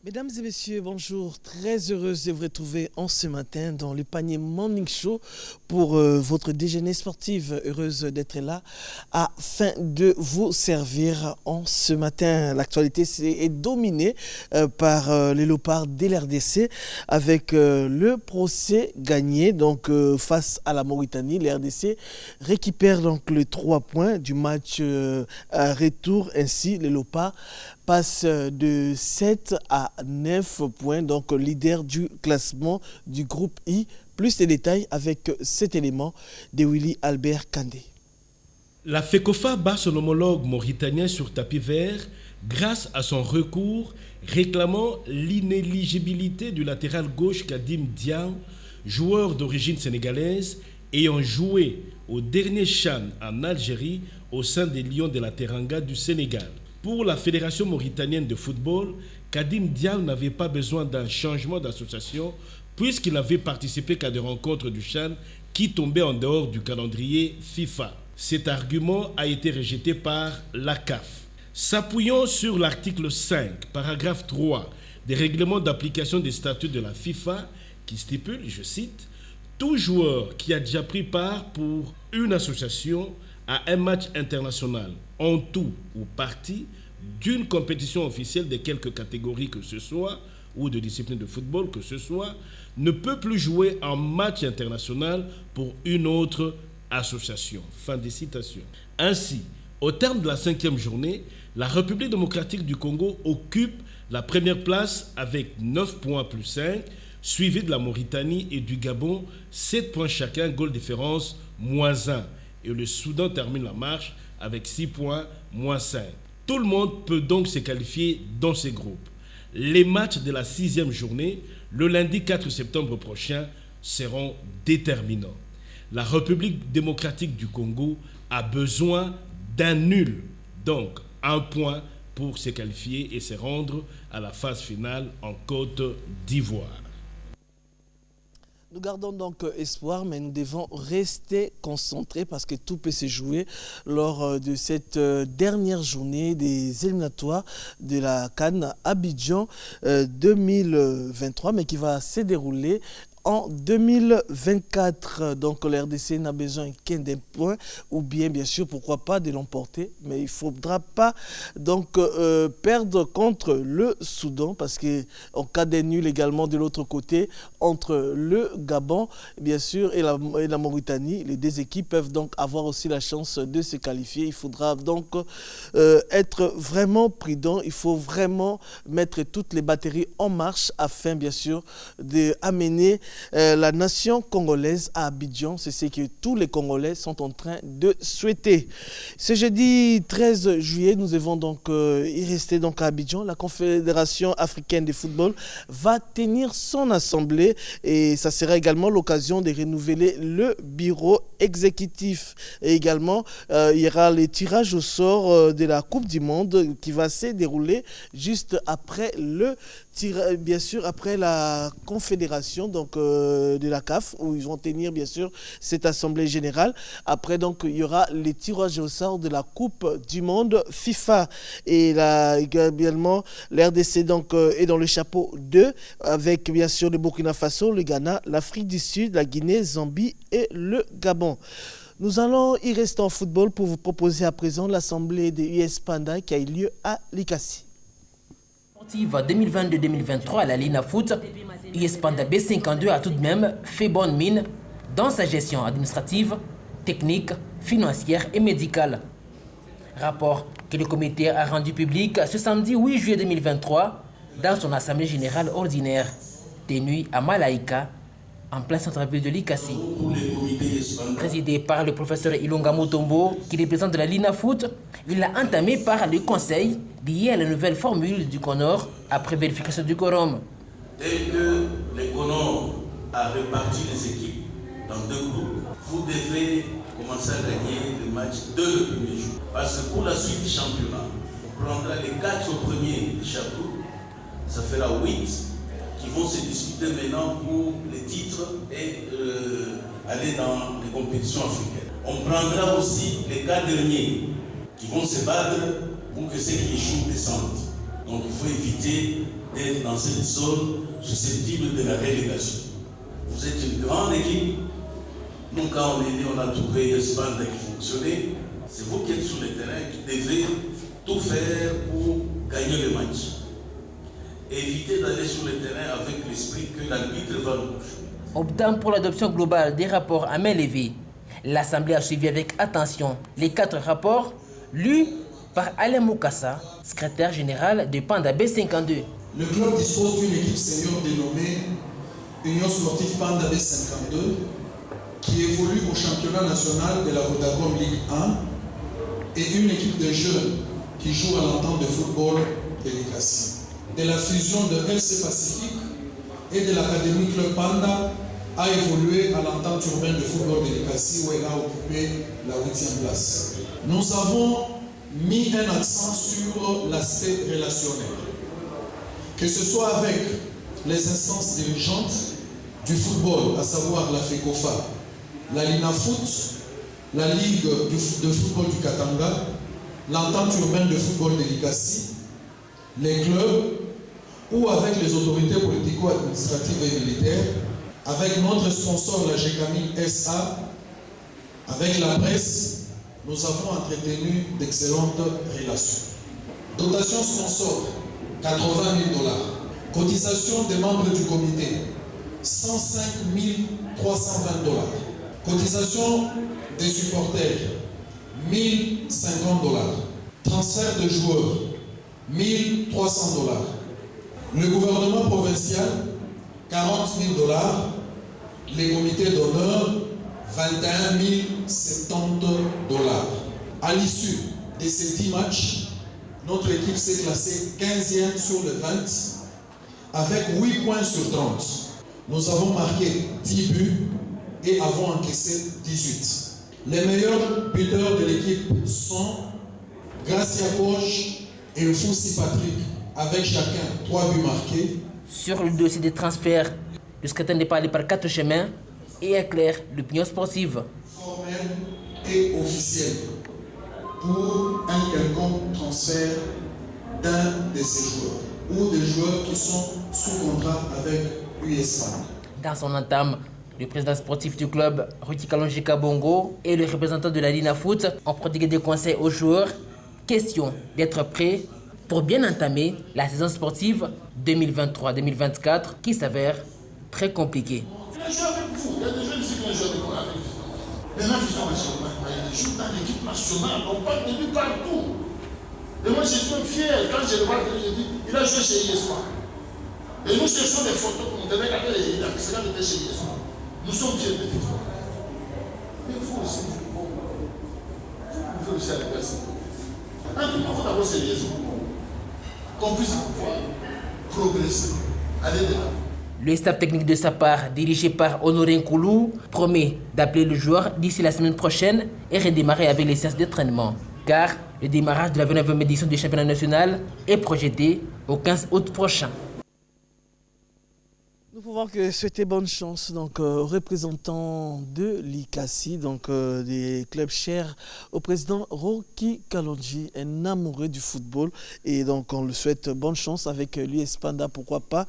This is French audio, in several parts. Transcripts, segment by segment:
Mesdames et messieurs, bonjour. Très heureuse de vous retrouver en ce matin dans le panier Morning Show pour votre déjeuner sportif. Heureuse d'être là afin de vous servir en ce matin. L'actualité est dominée par les léopards de l'RDC avec le procès gagné donc, face à la Mauritanie. L'RDC récupère donc les 3 points du match retour. Ainsi, les léopards passe de 7 à 9 points, donc leader du classement du groupe I. Plus de détails avec cet élément de Willy Albert Kandé. La FECOFA bat son homologue mauritanien sur tapis vert grâce à son recours réclamant l'inéligibilité du latéral gauche Kadim Diaw, joueur d'origine sénégalaise ayant joué au dernier CHAN en Algérie au sein des Lions de la Teranga du Sénégal. Pour la Fédération mauritanienne de football, Kadim Diaw n'avait pas besoin d'un changement d'association puisqu'il n'avait participé qu'à des rencontres du CHAN qui tombaient en dehors du calendrier FIFA. Cet argument a été rejeté par la CAF. S'appuyant sur l'article 5, paragraphe 3 des règlements d'application des statuts de la FIFA qui stipule, je cite, « Tout joueur qui a déjà pris part pour une association à un match international en tout ou partie d'une compétition officielle de quelque catégorie que ce soit ou de discipline de football que ce soit, ne peut plus jouer en match international pour une autre association. » Fin de citation. Ainsi, au terme de la 5e journée, la République démocratique du Congo occupe la première place avec 9 points plus 5, suivi de la Mauritanie et du Gabon, 7 points chacun, goal différence -1. Et le Soudan termine la marche avec 6 points, -5. Tout le monde peut donc se qualifier dans ces groupes. Les matchs de la 6e journée, le lundi 4 septembre prochain, seront déterminants. La République démocratique du Congo a besoin d'un nul, donc 1 point pour se qualifier et se rendre à la phase finale en Côte d'Ivoire. Nous gardons donc espoir, mais nous devons rester concentrés parce que tout peut se jouer lors de cette dernière journée des éliminatoires de la CAN Abidjan 2023, mais qui va se dérouler en 2024. Donc l'RDC n'a besoin qu'un point ou bien sûr pourquoi pas de l'emporter, mais il ne faudra pas donc perdre contre le Soudan parce qu'en cas de nul également de l'autre côté entre le Gabon bien sûr et la Mauritanie, les deux équipes peuvent donc avoir aussi la chance de se qualifier. Il faudra donc être vraiment prudent, il faut vraiment mettre toutes les batteries en marche afin bien sûr d'amener la nation congolaise à Abidjan. C'est ce que tous les Congolais sont en train de souhaiter. Ce jeudi 13 juillet, nous devons donc y rester donc à Abidjan. La Confédération africaine de football va tenir son assemblée et ça sera également l'occasion de renouveler le bureau exécutif. Et également, il y aura le tirage au sort de la Coupe du Monde qui va se dérouler juste après bien sûr après la confédération donc de la CAF où ils vont tenir bien sûr cette assemblée générale. Après donc il y aura les tirages au sort de la Coupe du Monde FIFA et là également l'RDC donc est dans le chapeau 2 avec bien sûr le Burkina Faso, le Ghana, l'Afrique du Sud, la Guinée, Zambie et le Gabon. Nous allons y rester en football pour vous proposer à présent l'assemblée des US Panda qui a eu lieu à Likasi. 2022-2023 à la Lina Foot, US Panda B52 a tout de même fait bonne mine dans sa gestion administrative, technique, financière et médicale. Rapport que le comité a rendu public ce samedi 8 juillet 2023 dans son assemblée générale ordinaire tenue à Malaïka, en plein centre-ville de Likasi. Présidé par le professeur Ilunga Mutombo, qui représente la Lina Foot, il a entamé par le conseil lié à la nouvelle formule du CONOR après vérification du quorum. Dès que le CONOR a réparti les équipes dans 2 groupes, vous devez commencer à gagner le match dès le premier jour. Parce que pour la suite du championnat, on prendra les 4 premiers de chaque groupe, ça fera 8 qui vont se disputer maintenant pour les titres et aller dans les compétitions africaines. On prendra aussi les 4 derniers qui vont se battre pour que ceux qui échouent descendent. Donc il faut éviter d'être dans cette zone susceptible de la relégation. Vous êtes une grande équipe. Nous, quand on est né, on a trouvé Espanda qui fonctionnait. C'est vous qui êtes sur le terrain qui devez tout faire pour gagner le match. Évitez d'aller sur le terrain avec l'esprit que l'arbitre va nous toucher. Optant pour l'adoption globale des rapports à main levée, l'Assemblée a suivi avec attention les 4 rapports lus par Alain Moukassa, secrétaire général de Panda B52. Le club dispose d'une équipe senior dénommée Union Sportive Panda B52 qui évolue au championnat national de la Vodacom Ligue 1 et une équipe de jeunes qui joue à l'entente de football de l'ICACI. De la fusion de FC Pacifique et de l'Académie Club Panda a évolué à l'entente urbaine de football de l'ICACI où elle a occupé la 8e place. Nous avons mis un accent sur l'aspect relationnel, que ce soit avec les instances dirigeantes du football, à savoir la FECOFA, la Linafoot, la Ligue de football du Katanga, l'entente urbaine de football de l'ICACI, les clubs, ou avec les autorités politico-administratives et militaires, avec notre sponsor, la GECAMI SA, avec la presse, nous avons entretenu d'excellentes relations. Dotation sponsor, 80 000 $. Cotisation des membres du comité, 105 320 $. Cotisation des supporters, 1050 $. Transfert de joueurs, 1300 $. Le gouvernement provincial, 40 000 $. Les comités d'honneur, 21 070 $. À l'issue de ces 10 matchs, notre équipe s'est classée 15e sur le 20 avec 8 points sur 30. Nous avons marqué 10 buts et avons encaissé 18. Les meilleurs buteurs de l'équipe sont Gracia Poche et Foussi Patrick, avec chacun 3 buts marqués. Sur le dossier des transferts, le secrétaire n'est pas allé par 4 chemins et éclaire l'opinion sportive. Formel et officiel pour un quelconque transfert d'un de ces joueurs ou des joueurs qui sont sous contrat avec USAN. Dans son entame, le président sportif du club, Ruti Kalonji Kabongo, et le représentant de la Linafoot ont prodigué des conseils aux joueurs. Question d'être prêts pour bien entamer la saison sportive 2023-2024 qui s'avère très compliquée. Je joue avec vous. Il y a des jeunes ici qui ont joué avec vous. Maintenant, ils jouent dans l'équipe nationale. On parle de lui partout. Et moi, je suis même fier. Quand je le vois, je dis, il a joué chez ISWA. Et nous cherchons des photos pour nous donner quand il était chez ISWA. Nous sommes fiers de vivre. Mais vous aussi, vous pouvez aussi aller vers ça. Il faut d'abord sérieusement qu'on puisse pouvoir progresser, aller de l'avant. Le staff technique de sa part, dirigé par Honoré Nkoulou, promet d'appeler le joueur d'ici la semaine prochaine et redémarrer avec les séances d'entraînement. Car le démarrage de la 29e édition du championnat national est projeté au 15 août prochain. Nous pouvons que souhaiter bonne chance donc représentants de l'ICACI, donc des clubs chers au président Roki Kalonji, un amoureux du football, et donc on le souhaite bonne chance avec l'US Panda, pourquoi pas,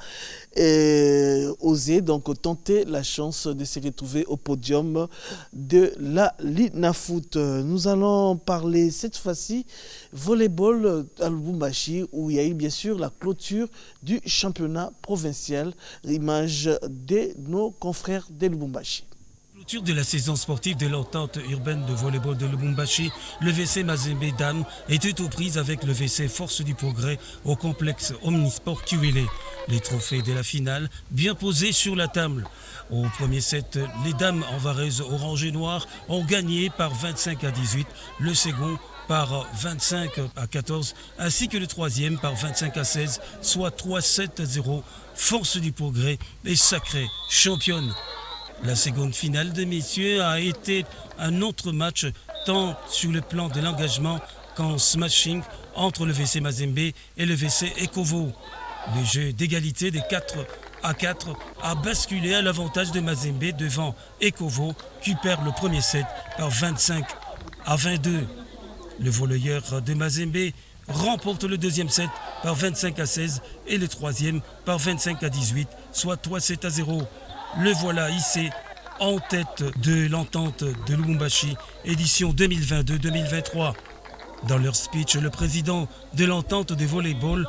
et oser donc tenter la chance de se retrouver au podium de la Linafoot. Nous allons parler cette fois-ci volleyball à Lubumbashi, où il y a eu bien sûr la clôture du championnat provincial, image de nos confrères de Lubumbashi. Clôture de la saison sportive de l'entente urbaine de volleyball de Lubumbashi, le VC Mazembe Dames était aux prises avec le VC Force du Progrès au complexe Omnisport QLA. Les trophées de la finale bien posés sur la table. Au premier set, les dames en vareuse orange et noire ont gagné par 25 à 18, le second par 25 à 14, ainsi que le troisième par 25 à 16, soit 3-7 à 0. Force du Progrès est sacrée championne. La seconde finale de messieurs a été un autre match, tant sur le plan de l'engagement qu'en smashing entre le VC Mazembe et le VC Ekovo. Le jeu d'égalité des 4 à 4 a basculé à l'avantage de Mazembe devant Ekovo, qui perd le premier set par 25 à 22. Le volleyeur de Mazembe remporte le deuxième set par 25-16 et le troisième par 25-18, soit 3-7-0. Le voilà hissé en tête de l'entente de Lubumbashi, édition 2022-2023. Dans leur speech, le président de l'entente de volleyball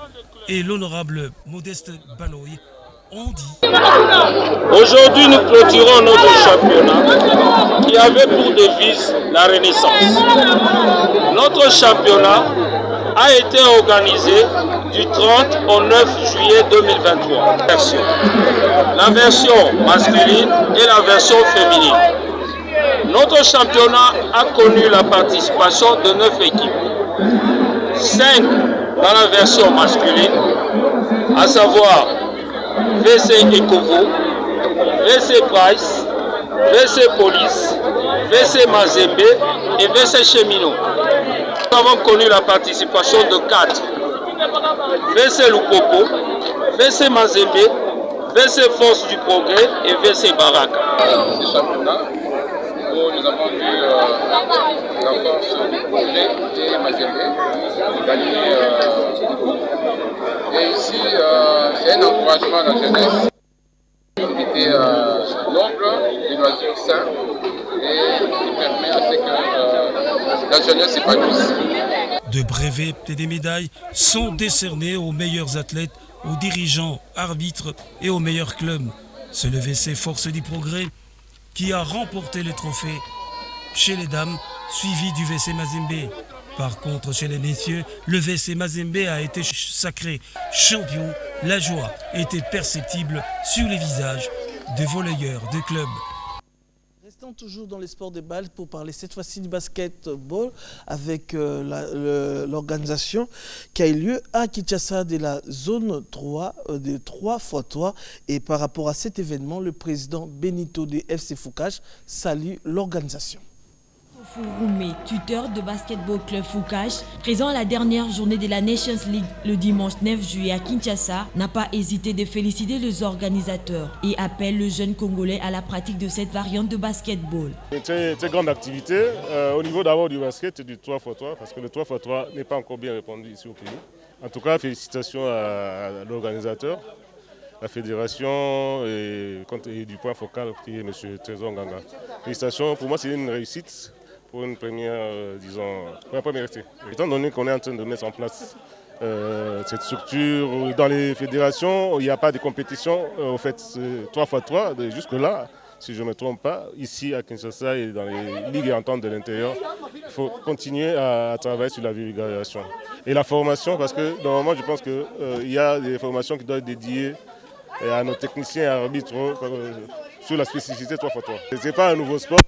et l'honorable Modeste Baloy ont dit: Aujourd'hui, nous clôturons notre championnat qui avait pour devise la Renaissance. Notre championnat a été organisé du 30 au 9 juillet 2023. La version masculine et la version féminine. Notre championnat a connu la participation de 9 équipes. 5 dans la version masculine, à savoir VC Ecovo, VC Price, VC Police, VC Mazembe et VC Cheminot. Nous avons connu la participation de 4. VC Lupopo, VC Mazembe, VC Force du Progrès et VC Baraka. Ce championnat où nous avons vu la Force du Progrès et Mazembe gagner le coup. Et ici, c'est un encouragement à la jeunesse, éviter nombre de loisirs sains et qui permet à ce que la jeunesse s'épanouisse. De brevets et des médailles sont décernés aux meilleurs athlètes, aux dirigeants, arbitres et aux meilleurs clubs. C'est le VC Force du Progrès qui a remporté le trophée chez les dames, suivi du VC Mazembe. Par contre, chez les messieurs, le VC Mazembe a été sacré champion. La joie était perceptible sur les visages des volleyeurs de club. Restons toujours dans les sports de balle pour parler cette fois-ci du basketball avec l'organisation qui a eu lieu à Kinshasa de la zone 3 de 3x3. Et par rapport à cet événement, le président Benito de FC Foucache salue l'organisation. Fouroumé, tuteur de Basketball Club Foucache, présent à la dernière journée de la Nations League le dimanche 9 juillet à Kinshasa, n'a pas hésité de féliciter les organisateurs et appelle le jeune Congolais à la pratique de cette variante de basketball. C'est une très grande activité au niveau d'abord du basket et du 3x3 parce que le 3x3 n'est pas encore bien répandu ici au pays. En tout cas, félicitations à l'organisateur, la fédération et du point focal qui est M. Trésor Nganga. Félicitations, pour moi c'est une réussite. Pour une première, première été. Étant donné qu'on est en train de mettre en place cette structure dans les fédérations, il n'y a pas de compétition, au fait, 3x3, jusque-là, si je ne me trompe pas, ici à Kinshasa et dans les ligues et ententes de l'intérieur, il faut continuer à travailler sur la vulgarisation. Et la formation, parce que normalement, je pense qu'il y a des formations qui doivent être dédiées à nos techniciens et arbitres sur la spécificité 3x3. Ce n'est pas un nouveau sport,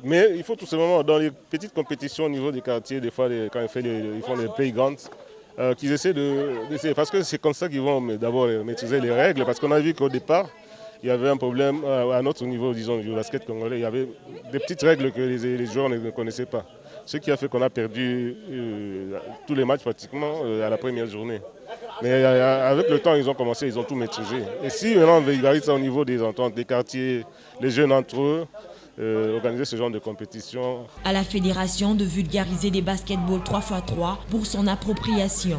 mais il faut tout simplement, dans les petites compétitions au niveau des quartiers, des fois, quand ils font les playgrounds, qu'ils essaient d'essayer. Parce que c'est comme ça qu'ils vont d'abord maîtriser les règles. Parce qu'on a vu qu'au départ, il y avait un problème à notre niveau, disons, du basket congolais. Il y avait des petites règles que les joueurs ne connaissaient pas. Ce qui a fait qu'on a perdu tous les matchs pratiquement à la première journée. Mais avec le temps, ils ont tout maîtrisé. Et si maintenant on vulgarise ça au niveau des ententes, des quartiers, les jeunes entre eux, organiser ce genre de compétition. À la fédération de vulgariser les basketballs 3x3 pour son appropriation.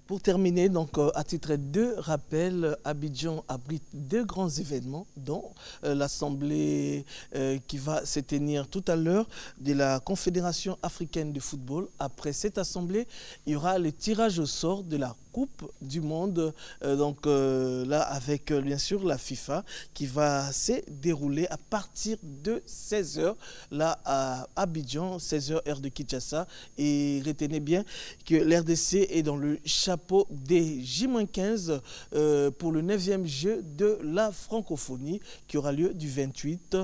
Pour terminer, donc, à titre de rappel, Abidjan abrite 2 grands événements, dont l'assemblée qui va se tenir tout à l'heure de la Confédération africaine de football. Après cette assemblée, il y aura le tirage au sort de la Coupe du Monde, là avec bien sûr la FIFA qui va se dérouler à partir de 16h là à Abidjan, 16h heure de Kinshasa. Et retenez bien que l'RDC est dans le chapeau des J-15 pour le 9e jeu de la francophonie qui aura lieu du 28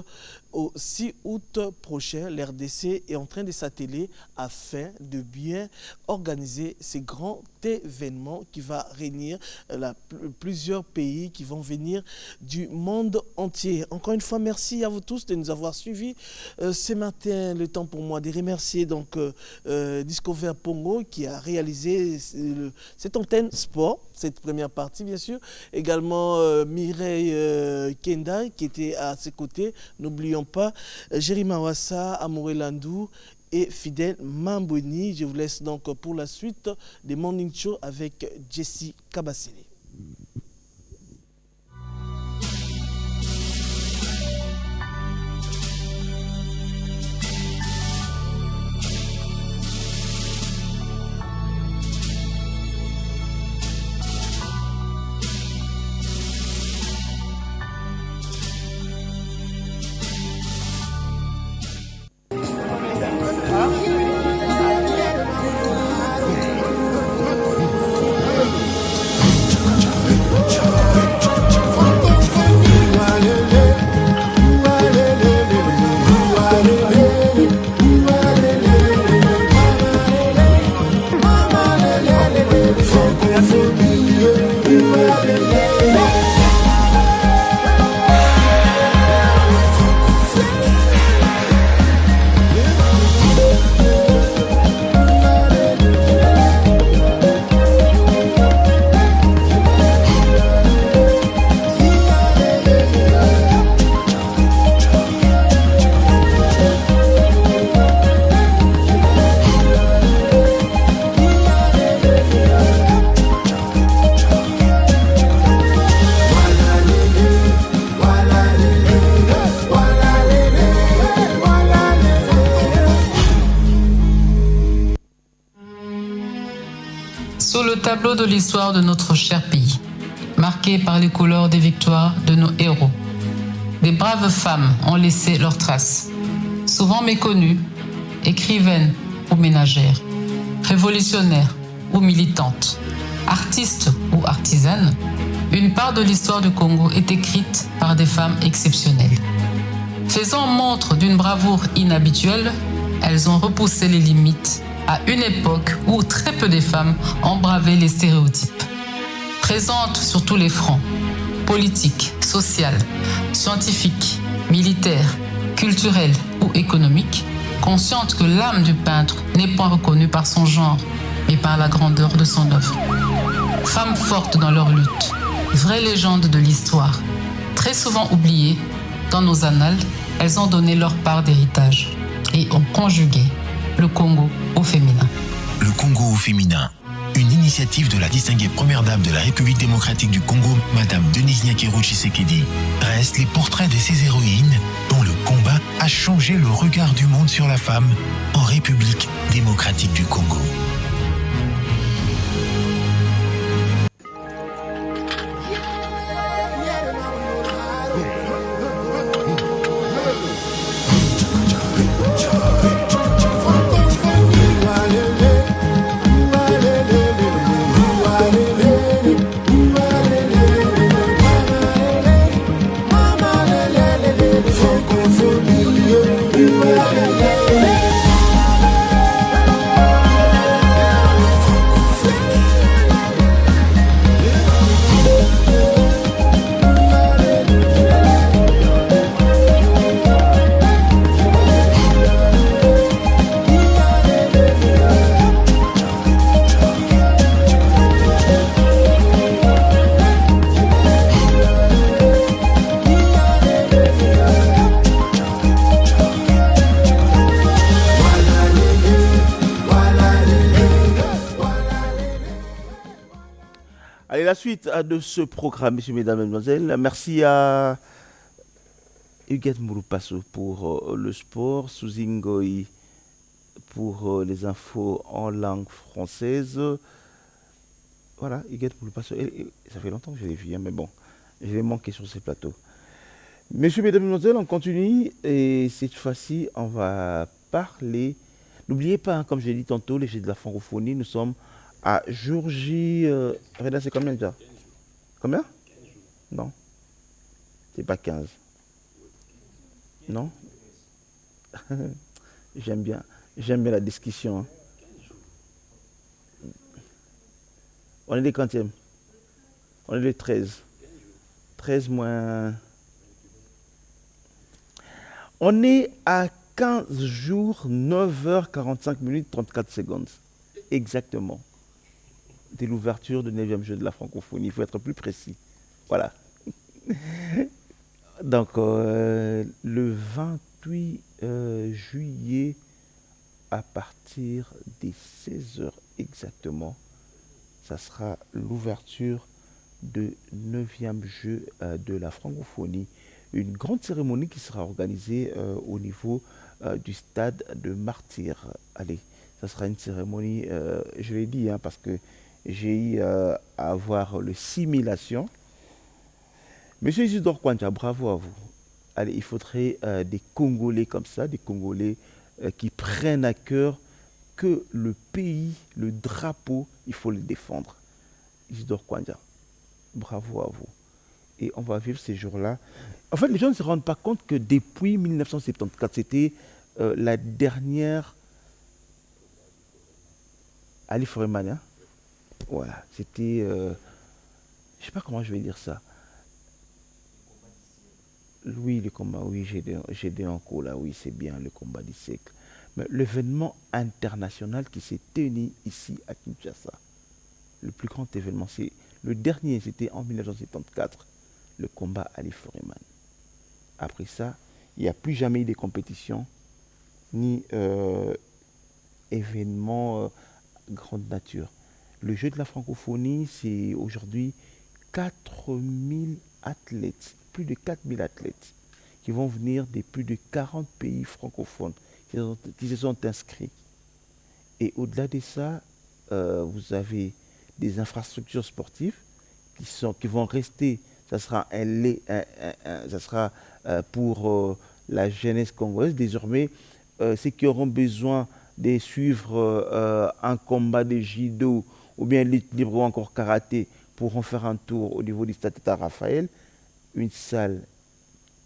au 6 août prochain. L'RDC est en train de s'atteler afin de bien organiser ces grands événements qui va réunir plusieurs pays qui vont venir du monde entier. Encore une fois, merci à vous tous de nous avoir suivis ce matin. Le temps pour moi de remercier donc Discover Pongo qui a réalisé cette antenne sport, cette première partie bien sûr. Également Mireille Kenda qui était à ses côtés. N'oublions pas Jerry Mawassa, Amoré Landou et Fidèle Mamboni. Je vous laisse donc pour la suite des Morning Show avec Jessie Kabassini. Sur le tableau de l'histoire de notre cher pays, marqué par les couleurs des victoires de nos héros, des braves femmes ont laissé leurs traces, souvent méconnues, écrivaines ou ménagères, révolutionnaires ou militantes, artistes ou artisanes. Une part de l'histoire du Congo est écrite par des femmes exceptionnelles. Faisant montre d'une bravoure inhabituelle, elles ont repoussé les limites à une époque où très peu de femmes ont bravé les stéréotypes. Présentes sur tous les fronts, politiques, sociales, scientifiques, militaires, culturels ou économiques, conscientes que l'âme du peintre n'est pas reconnue par son genre, mais par la grandeur de son œuvre. Femmes fortes dans leur lutte, vraies légendes de l'histoire, très souvent oubliées, dans nos annales, elles ont donné leur part d'héritage et ont conjugué le Congo au féminin. Le Congo au féminin, une initiative de la distinguée première dame de la République démocratique du Congo, Madame Denise Nyakeru Tshisekedi, dresse les portraits de ces héroïnes dont le combat a changé le regard du monde sur la femme en République démocratique du Congo. La suite de ce programme, messieurs, mesdames, mesdemoiselles. Merci à Huguette Mouroupasso pour le sport, Souzingoï pour les infos en langue française. Voilà, Huguette Mouroupasso. Ça fait longtemps que je l'ai vu, mais bon, je vais manquer sur ces plateaux. Messieurs, mesdames, mesdemoiselles, on continue et cette fois-ci, on va parler. N'oubliez pas, comme j'ai dit tantôt, les Jeux de la francophonie, nous sommes à jour J. Reda, c'est combien déjà? Combien? Non. C'est pas 15. Non? J'aime bien la discussion. Hein. On est les quantièmes? On est les 13. 13 moins. On est à 15 jours, 9h45 minutes, 34 secondes. Exactement. De l'ouverture du 9e jeu de la francophonie. Il faut être plus précis. Voilà. Donc, le 28 juillet à partir des 16h exactement, ça sera l'ouverture de 9e jeu de la francophonie. Une grande cérémonie qui sera organisée au niveau du stade de Martyrs. Allez, ça sera une cérémonie, je l'ai dit, parce que j'ai eu à avoir le simulation. Monsieur Isidore Kwanja, bravo à vous. Allez, il faudrait des Congolais comme ça, des Congolais qui prennent à cœur que le pays, le drapeau, il faut le défendre. Isidore Kwanja, bravo à vous. Et on va vivre ces jours-là. En fait, les gens ne se rendent pas compte que depuis 1974, c'était la dernière Ali Foreman. Hein? Voilà, c'était... je ne sais pas comment je vais dire ça. Oui, le combat, oui, j'ai des encos là, oui, c'est bien le combat du siècle. Mais l'événement international qui s'est tenu ici à Kinshasa, le plus grand événement, c'est le dernier, c'était en 1974, le combat Ali Foreman. Après ça, il n'y a plus jamais eu de compétition, ni événement grande nature. Le jeu de la francophonie, c'est aujourd'hui 4000 athlètes, plus de 4000 athlètes qui vont venir de plus de 40 pays francophones qui se sont inscrits. Et au-delà de ça, vous avez des infrastructures sportives qui vont rester. Ça sera pour la jeunesse congolaise. Désormais, ceux qui auront besoin de suivre un combat de judo ou bien lutte libre ou encore karaté pourront faire un tour au niveau du stade Tata Raphaël, une salle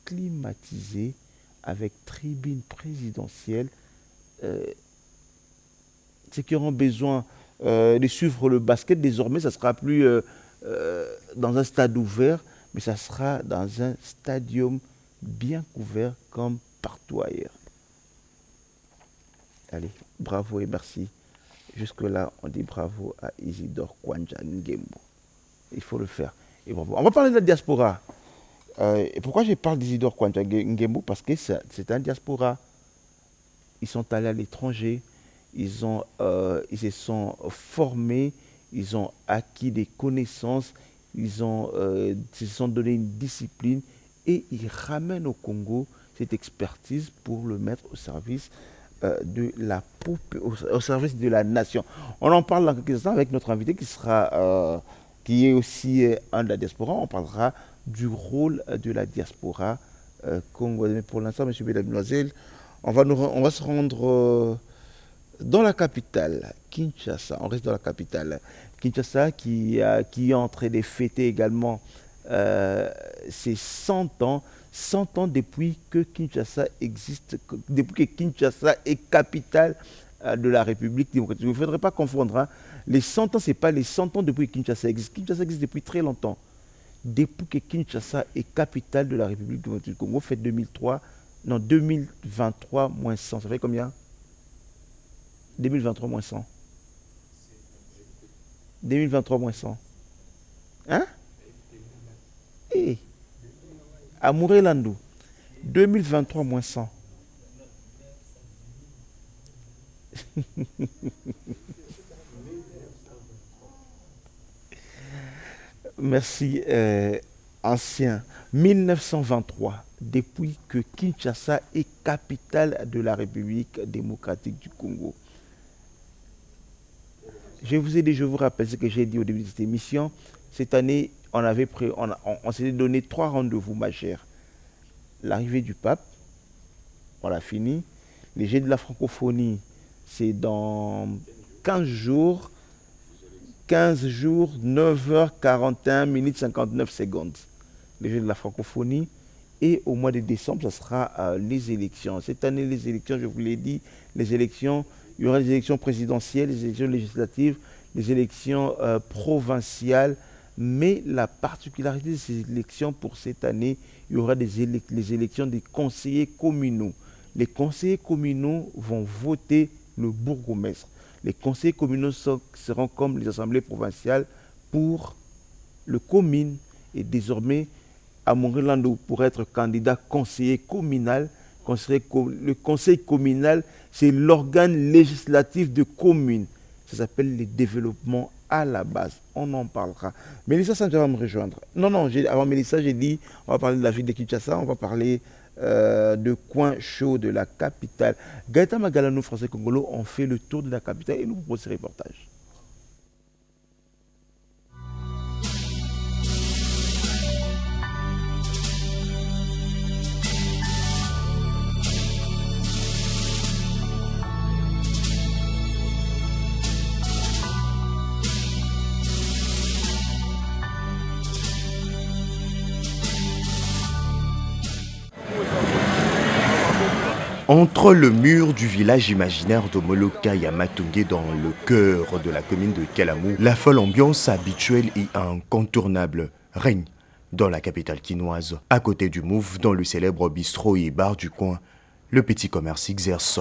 climatisée avec tribune présidentielle. Ceux qui auront besoin de suivre le basket, désormais, ça ne sera plus dans un stade ouvert, mais ça sera dans un stadium bien couvert comme partout ailleurs. Allez, bravo et merci. Jusque-là, on dit bravo à Isidore Kwanja Ngembu. Il faut le faire. Et bravo. On va parler de la diaspora. Et pourquoi je parle d'Isidore Kwanja Ngembu? Parce que c'est un diaspora. Ils sont allés à l'étranger, ils se sont formés, ils ont acquis des connaissances, ils se sont donné une discipline et ils ramènent au Congo cette expertise pour le mettre au service au service de la nation. On en parle dans quelques instants avec notre invité qui est aussi un de la diaspora. On parlera du rôle de la diaspora congolaise. Mais pour l'instant, messieurs et mesdemoiselles, on va se rendre dans la capitale, Kinshasa. On reste dans la capitale. Kinshasa qui est en train de fêter également ses 100 ans. 100 ans depuis que Kinshasa existe, depuis que Kinshasa est capitale de la République démocratique. Il ne faudrait pas confondre. Hein. Les 100 ans, ce n'est pas les 100 ans depuis que Kinshasa existe. Kinshasa existe depuis très longtemps. Depuis que Kinshasa est capitale de la République démocratique du Congo, fait 2023 moins 100. Ça fait combien? 2023 moins 100. 2023 moins 100. Hein? Eh. Amouré Landou, 2023 moins 100. Merci, ancien. 1923, depuis que Kinshasa est capitale de la République démocratique du Congo. Je vous rappelle ce que j'ai dit au début de cette émission. Cette année, on s'était donné 3 rendez-vous majeurs. L'arrivée du pape, on l'a fini. Les Jeux de la francophonie, c'est dans 15 jours, 9h41 minutes 59 secondes. Les Jeux de la francophonie. Et au mois de décembre, ce sera les élections. Cette année, les élections, je vous l'ai dit, il y aura les élections présidentielles, les élections législatives, les élections provinciales. Mais la particularité de ces élections pour cette année, il y aura les élections des conseillers communaux. Les conseillers communaux vont voter le bourgmestre. Les conseillers communaux seront comme les assemblées provinciales pour le commune. Et désormais, Amouré Landou, pour être candidat conseiller communal, Le conseil communal, c'est l'organe législatif de commune. Ça s'appelle le développement à la base. On en parlera. Mélissa Santé va me rejoindre. Non, avant Mélissa, j'ai dit, on va parler de la ville de Kinshasa, on va parler de coin chaud de la capitale. Gaëtan Magalano, Français Congolo, ont fait le tour de la capitale et nous proposent ce reportage. Entre le mur du village imaginaire de Moloka et Matungé dans le cœur de la commune de Kalamou, la folle ambiance habituelle et incontournable règne dans la capitale quinoise. À côté du Mouf, dans le célèbre bistrot et bar du coin, le petit commerce exerce.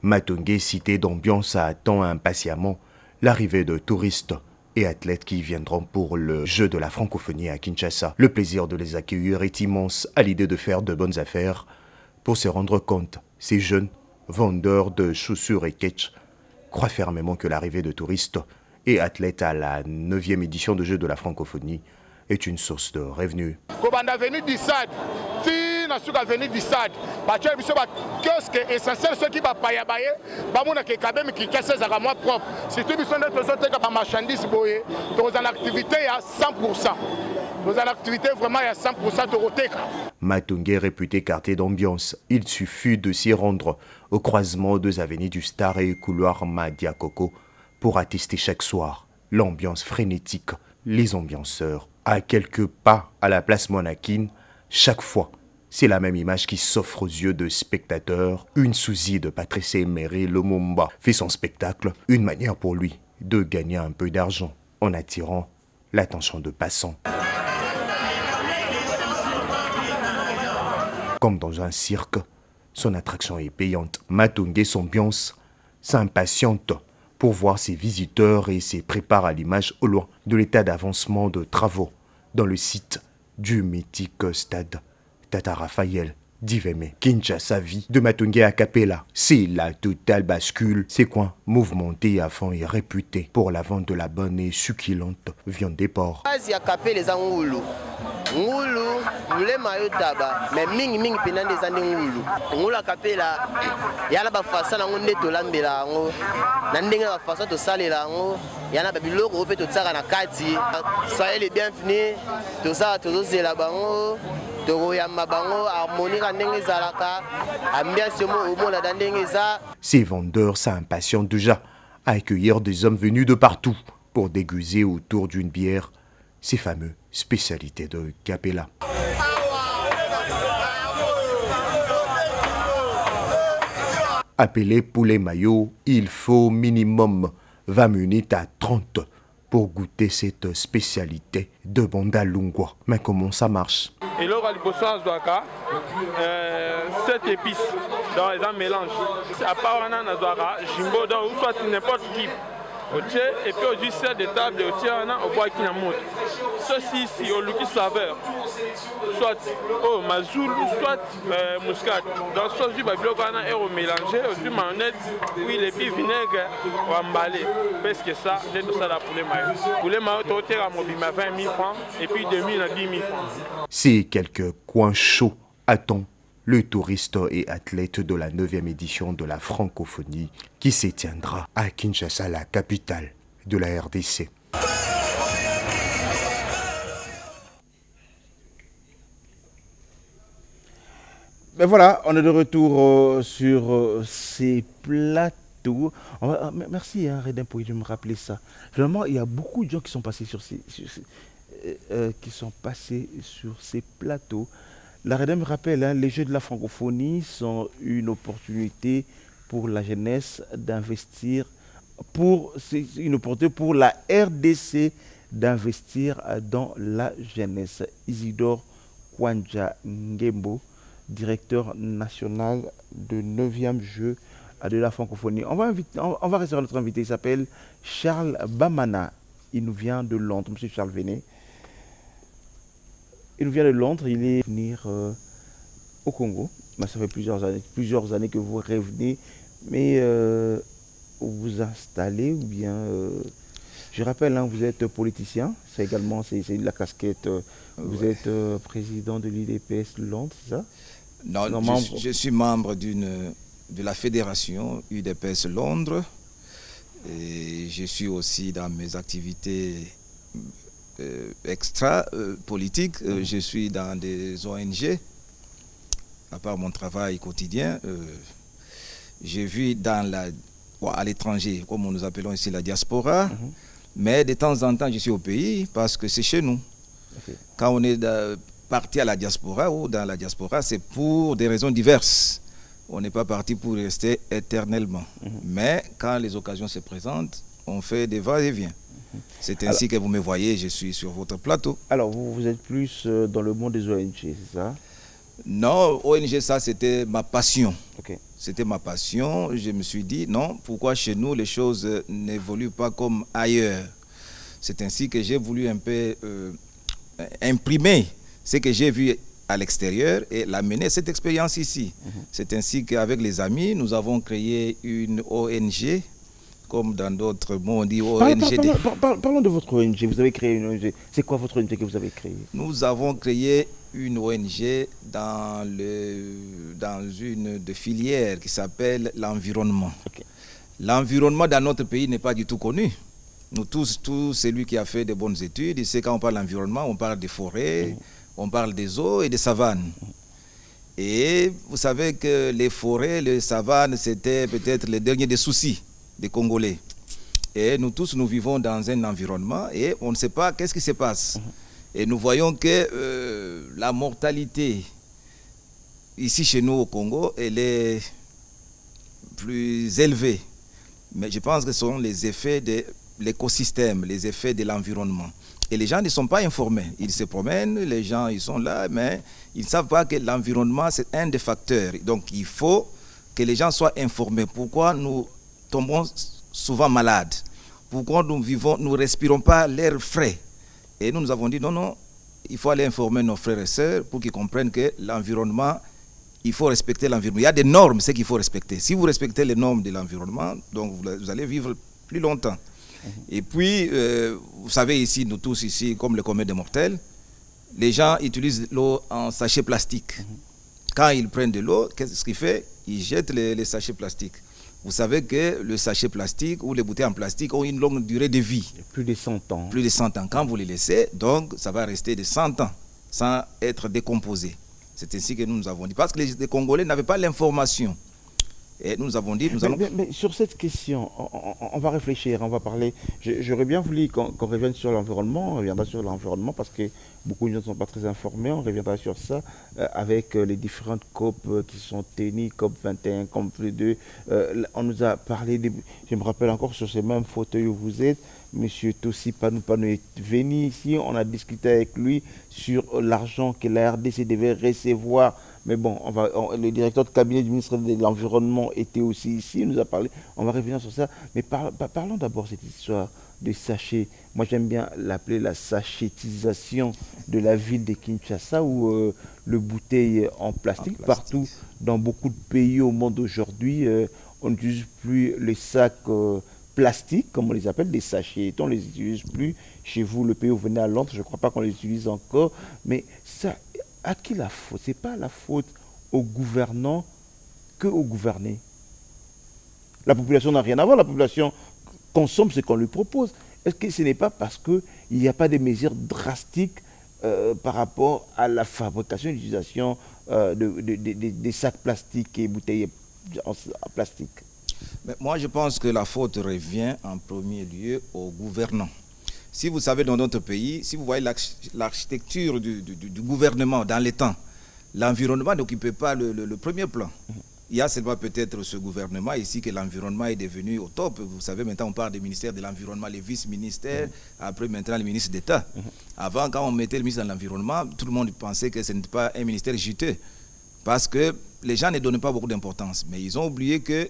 Matungé, cité d'ambiance, attend impatiemment l'arrivée de touristes et athlètes qui viendront pour le jeu de la francophonie à Kinshasa. Le plaisir de les accueillir est immense à l'idée de faire de bonnes affaires. Pour se rendre compte, ces jeunes vendeurs de chaussures et ketch croient fermement que l'arrivée de touristes et athlètes à la 9e édition de jeu de la francophonie est une source de revenus. Suka venir du SAD, parce que biso ba kiosque essentiel ceux qui ba paya baye, ba mona ke quand même qui casse za moi propre. Si tu biso notre sorte ka ba marchandise boye, dans une activité à 100%. Dans une activité vraiment à 100% de roteka. Matungé, réputé quartier d'ambiance, il suffit de s'y rendre au croisement des avenues du Star et couloir Madiakoko pour attester chaque soir l'ambiance frénétique, les ambianceurs. À quelques pas à la place Monakine, chaque fois, c'est la même image qui s'offre aux yeux de spectateurs. Une sousie de Patrice Emery Lumumba fait son spectacle, une manière pour lui de gagner un peu d'argent en attirant l'attention de passants. Comme dans un cirque, son attraction est payante. Matungé s'ambiance, s'impatiente pour voir ses visiteurs et se prépare à l'image au loin de l'état d'avancement de travaux dans le site du mythique stade Tata Raphaël d'Iveme. Kinshasa vie de Matungé à Capella. C'est la totale bascule. Ces coins mouvementés à fond et réputés pour la vente de la bonne et succulente viande des porcs. Ngulu mulema yo taba mais mingi pena des ande ngulu ngula kapela yana ba fasa na ngonde to lambela ngo na ndenge ba fasa to salela ngo yana ba biloko pe to tsaka na kati ça est bienvenu to ça to zela bango to yamba bango harmonie ka ndenge zalaka ambiance mo mo na ndenge za. Ces vendeurs s'impatientent déjà à accueillir des hommes venus de partout pour déguiser autour d'une bière ces fameux spécialités de Capella. Appelé poulet maillot, il faut minimum 20 minutes à 30 pour goûter cette spécialité de Bondalungwa. Mais comment ça marche? Et là, il y a 7 épices dans un mélange. À part on a jimbo, ou soit n'importe qui. Et puis au juste de table, au bois qui n'a monte. Ceci ici, au lucky saveur, soit au mazoul, soit muscat. Dans ce jus, on est au mélangé, au jus mayonnaise, huile et puis vinaigre, ou emballé. Parce que ça, j'ai tout ça là pour les maillots. Pour les maillots, tu as 20 000 francs et puis 2 000 à 10 000 francs. C'est quelques coins chauds attendent le touriste et athlète de la 9e édition de la francophonie qui se tiendra à Kinshasa, la capitale de la RDC. Ben voilà, on est de retour sur ces plateaux. Merci Redin pour me rappeler ça. Vraiment, il y a beaucoup de gens qui sont passés sur ces plateaux. La REDEM me rappelle, les Jeux de la francophonie sont une opportunité pour la jeunesse d'investir, c'est une opportunité pour la RDC d'investir dans la jeunesse. Isidore Kwanja Ngembo, directeur national de 9e Jeux de la francophonie. On va recevoir notre invité, il s'appelle Charles Bamana. Il nous vient de Londres. Monsieur Charles, venez. il vient de Londres, il est venir au Congo. Mais ça fait plusieurs années que vous revenez, mais vous vous installez ou bien... je rappelle, hein, vous êtes politicien, c'est la casquette, vous êtes président de l'UDPS Londres, c'est ça? Non, je suis membre de la fédération UDPS Londres, et je suis aussi dans mes activités extra-politiques, je suis dans des ONG. À part mon travail quotidien, j'ai vu à l'étranger, comme nous appelons ici la diaspora, mais de temps en temps, je suis au pays parce que c'est chez nous. Okay. Quand on est parti à la diaspora ou dans la diaspora, c'est pour des raisons diverses. On n'est pas parti pour rester éternellement. Mais quand les occasions se présentent, on fait des va-et-vient. C'est ainsi que vous me voyez, je suis sur votre plateau. Alors, vous êtes plus dans le monde des ONG, c'est ça? Non, ONG, ça c'était ma passion. Okay. C'était ma passion. Je me suis dit, non, pourquoi chez nous les choses n'évoluent pas comme ailleurs? C'est ainsi que j'ai voulu un peu imprimer ce que j'ai vu à l'extérieur et l'amener cette expérience ici. C'est ainsi qu'avec les amis, nous avons créé une ONG, comme dans d'autres mots on dit ONG. Parlons de votre ONG. Vous avez créé une ONG. C'est quoi votre ONG que vous avez créée? Nous avons créé une ONG dans une de filières qui s'appelle l'environnement. Okay. L'environnement dans notre pays n'est pas du tout connu. Nous tous, celui qui a fait de bonnes études, il sait quand on parle d'environnement, on parle des forêts, on parle des eaux et des savanes. Et vous savez que les forêts, les savanes, c'était peut-être le dernier des soucis des Congolais. Et nous tous, nous vivons dans un environnement et on ne sait pas qu'est-ce qui se passe. Et nous voyons que la mortalité ici chez nous au Congo, elle est plus élevée. Mais je pense que ce sont les effets de l'écosystème, les effets de l'environnement. Et les gens ne sont pas informés. Ils se promènent, les gens ils sont là, mais ils ne savent pas que l'environnement, c'est un des facteurs. Donc il faut que les gens soient informés. Pourquoi nous tombons souvent malades? Pourquoi nous ne respirons pas l'air frais? Et nous avons dit non, il faut aller informer nos frères et sœurs pour qu'ils comprennent que l'environnement, il faut respecter l'environnement. Il y a des normes, c'est qu'il faut respecter. Si vous respectez les normes de l'environnement, donc vous allez vivre plus longtemps. Et puis, vous savez ici, nous tous ici, comme le commun des mortels, les gens utilisent l'eau en sachet plastique. Quand ils prennent de l'eau, qu'est-ce qu'ils font? Ils jettent les sachets plastiques. Vous savez que le sachet plastique ou les bouteilles en plastique ont une longue durée de vie. Plus de 100 ans. Plus de 100 ans. Quand vous les laissez, donc ça va rester de 100 ans sans être décomposé. C'est ainsi que nous avons dit. Parce que les Congolais n'avaient pas l'information. Et nous avons dit... Mais sur cette question, on va réfléchir, on va parler. J'aurais bien voulu qu'on revienne sur l'environnement. On reviendra sur l'environnement parce que beaucoup de gens ne sont pas très informés. On reviendra sur ça avec les différentes COP qui sont tenues, COP 21, COP 2. On nous a parlé, je me rappelle encore sur ces mêmes fauteuils où vous êtes, M. Tossi Panou est venu ici, on a discuté avec lui sur l'argent que la RDC devait recevoir. Mais bon, le directeur de cabinet du ministre de l'Environnement était aussi ici, il nous a parlé, on va revenir sur ça. Mais parlons d'abord de cette histoire de sachets. Moi j'aime bien l'appeler la sachétisation de la ville de Kinshasa, où le bouteille en plastique, partout dans beaucoup de pays au monde aujourd'hui, on n'utilise plus les sacs plastiques, comme on les appelle, des sachets. On ne les utilise plus. Chez vous, le pays où vous venez à Londres, je ne crois pas qu'on les utilise encore. Mais ça, à qui la faute? Ce n'est pas la faute aux gouvernants que aux gouvernés. La population n'a rien à voir. La population consomme ce qu'on lui propose. Est-ce que ce n'est pas parce qu'il n'y a pas de mesures drastiques par rapport à la fabrication et l'utilisation des sacs plastiques et bouteilles en plastique? Mais moi, je pense que la faute revient en premier lieu aux gouvernants. Si vous savez, dans notre pays, si vous voyez l'architecture du gouvernement dans les temps, l'environnement n'occupait pas le premier plan. Il y a seulement peut-être ce gouvernement ici que l'environnement est devenu au top. Vous savez, maintenant on parle des ministères de l'environnement, les vice-ministères, après maintenant les ministres d'État. Avant, quand on mettait le ministre de l'environnement, tout le monde pensait que ce n'était pas un ministère juteux. Parce que les gens ne donnaient pas beaucoup d'importance. Mais ils ont oublié que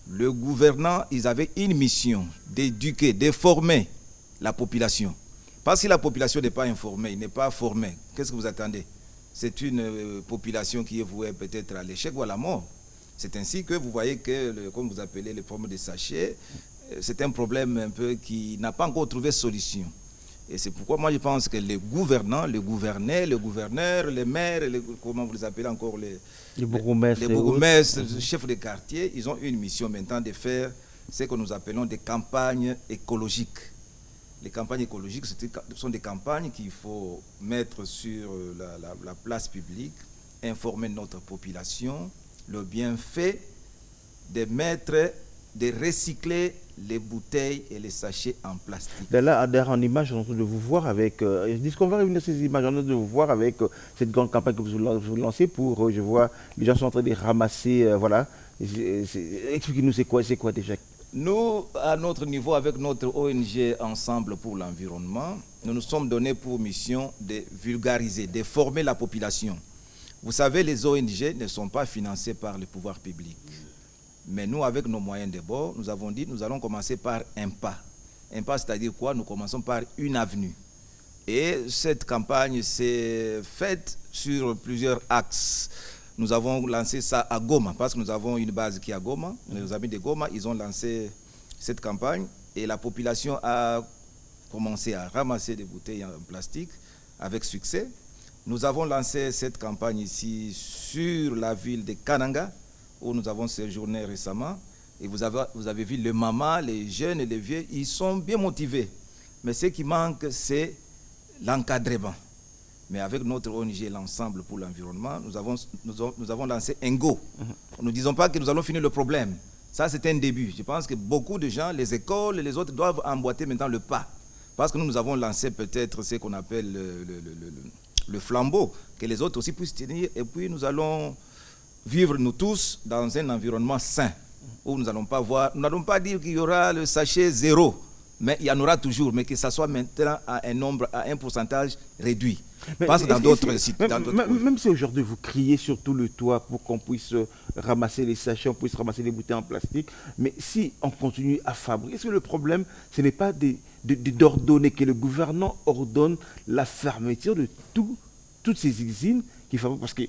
le gouvernant, ils avaient une mission d'éduquer, de former la population Parce que la population n'est pas informée, n'est pas formée, qu'est-ce que vous attendez? C'est une population qui est vouée peut-être à l'échec ou à la mort. C'est ainsi que vous voyez que, comme vous appelez le problème des sachets, c'est un problème un peu qui n'a pas encore trouvé solution. Et c'est pourquoi moi je pense que les gouvernants, le gouverneur, les maires, comment vous les appelez encore, les bourgmestres, les chefs de quartier, ils ont une mission maintenant de faire ce que nous appelons des campagnes écologiques. Les campagnes écologiques, ce sont des campagnes qu'il faut mettre sur la place publique, informer notre population, le bienfait de recycler les bouteilles et les sachets en plastique. Là, en image, on est en train de vous voir avec... je dis qu'on va revenir sur ces images, on est en train de vous voir avec cette grande campagne que vous lancez pour, je vois, les gens sont en train de ramasser, voilà. Expliquez-nous, c'est quoi déjà? Nous, à notre niveau, avec notre ONG Ensemble pour l'environnement, nous nous sommes donnés pour mission de vulgariser, de former la population. Vous savez, les ONG ne sont pas financées par le pouvoir public. Mais nous, avec nos moyens de bord, nous avons dit nous allons commencer par un pas. Un pas, c'est-à-dire quoi? Nous commençons par une avenue. Et cette campagne s'est faite sur plusieurs axes. Nous avons lancé ça à Goma, parce que nous avons une base qui est à Goma. Nos amis de Goma, ils ont lancé cette campagne et la population a commencé à ramasser des bouteilles en plastique avec succès. Nous avons lancé cette campagne ici sur la ville de Kananga, où nous avons séjourné récemment. Et vous avez vu les mamans, les jeunes et les vieux, ils sont bien motivés. Mais ce qui manque, c'est l'encadrement. Mais avec notre ONG, l'Ensemble pour l'environnement, nous avons lancé un go. Nous ne disons pas que nous allons finir le problème. Ça, c'est un début. Je pense que beaucoup de gens, les écoles et les autres, doivent emboîter maintenant le pas. Parce que nous avons lancé peut-être ce qu'on appelle le flambeau, que les autres aussi puissent tenir. Et puis, nous allons vivre, nous tous, dans un environnement sain, où nous n'allons pas dire qu'il y aura le sachet zéro, mais il y en aura toujours, mais que ça soit maintenant à un pourcentage réduit. Parce que dans d'autres sites... Même si aujourd'hui vous criez sur tout le toit pour qu'on puisse ramasser les sachets, on puisse ramasser les bouteilles en plastique, mais si on continue à fabriquer, est-ce que le problème, ce n'est pas d'ordonner, que le gouvernement ordonne la fermeture de toutes ces usines qui fabriquent? Parce que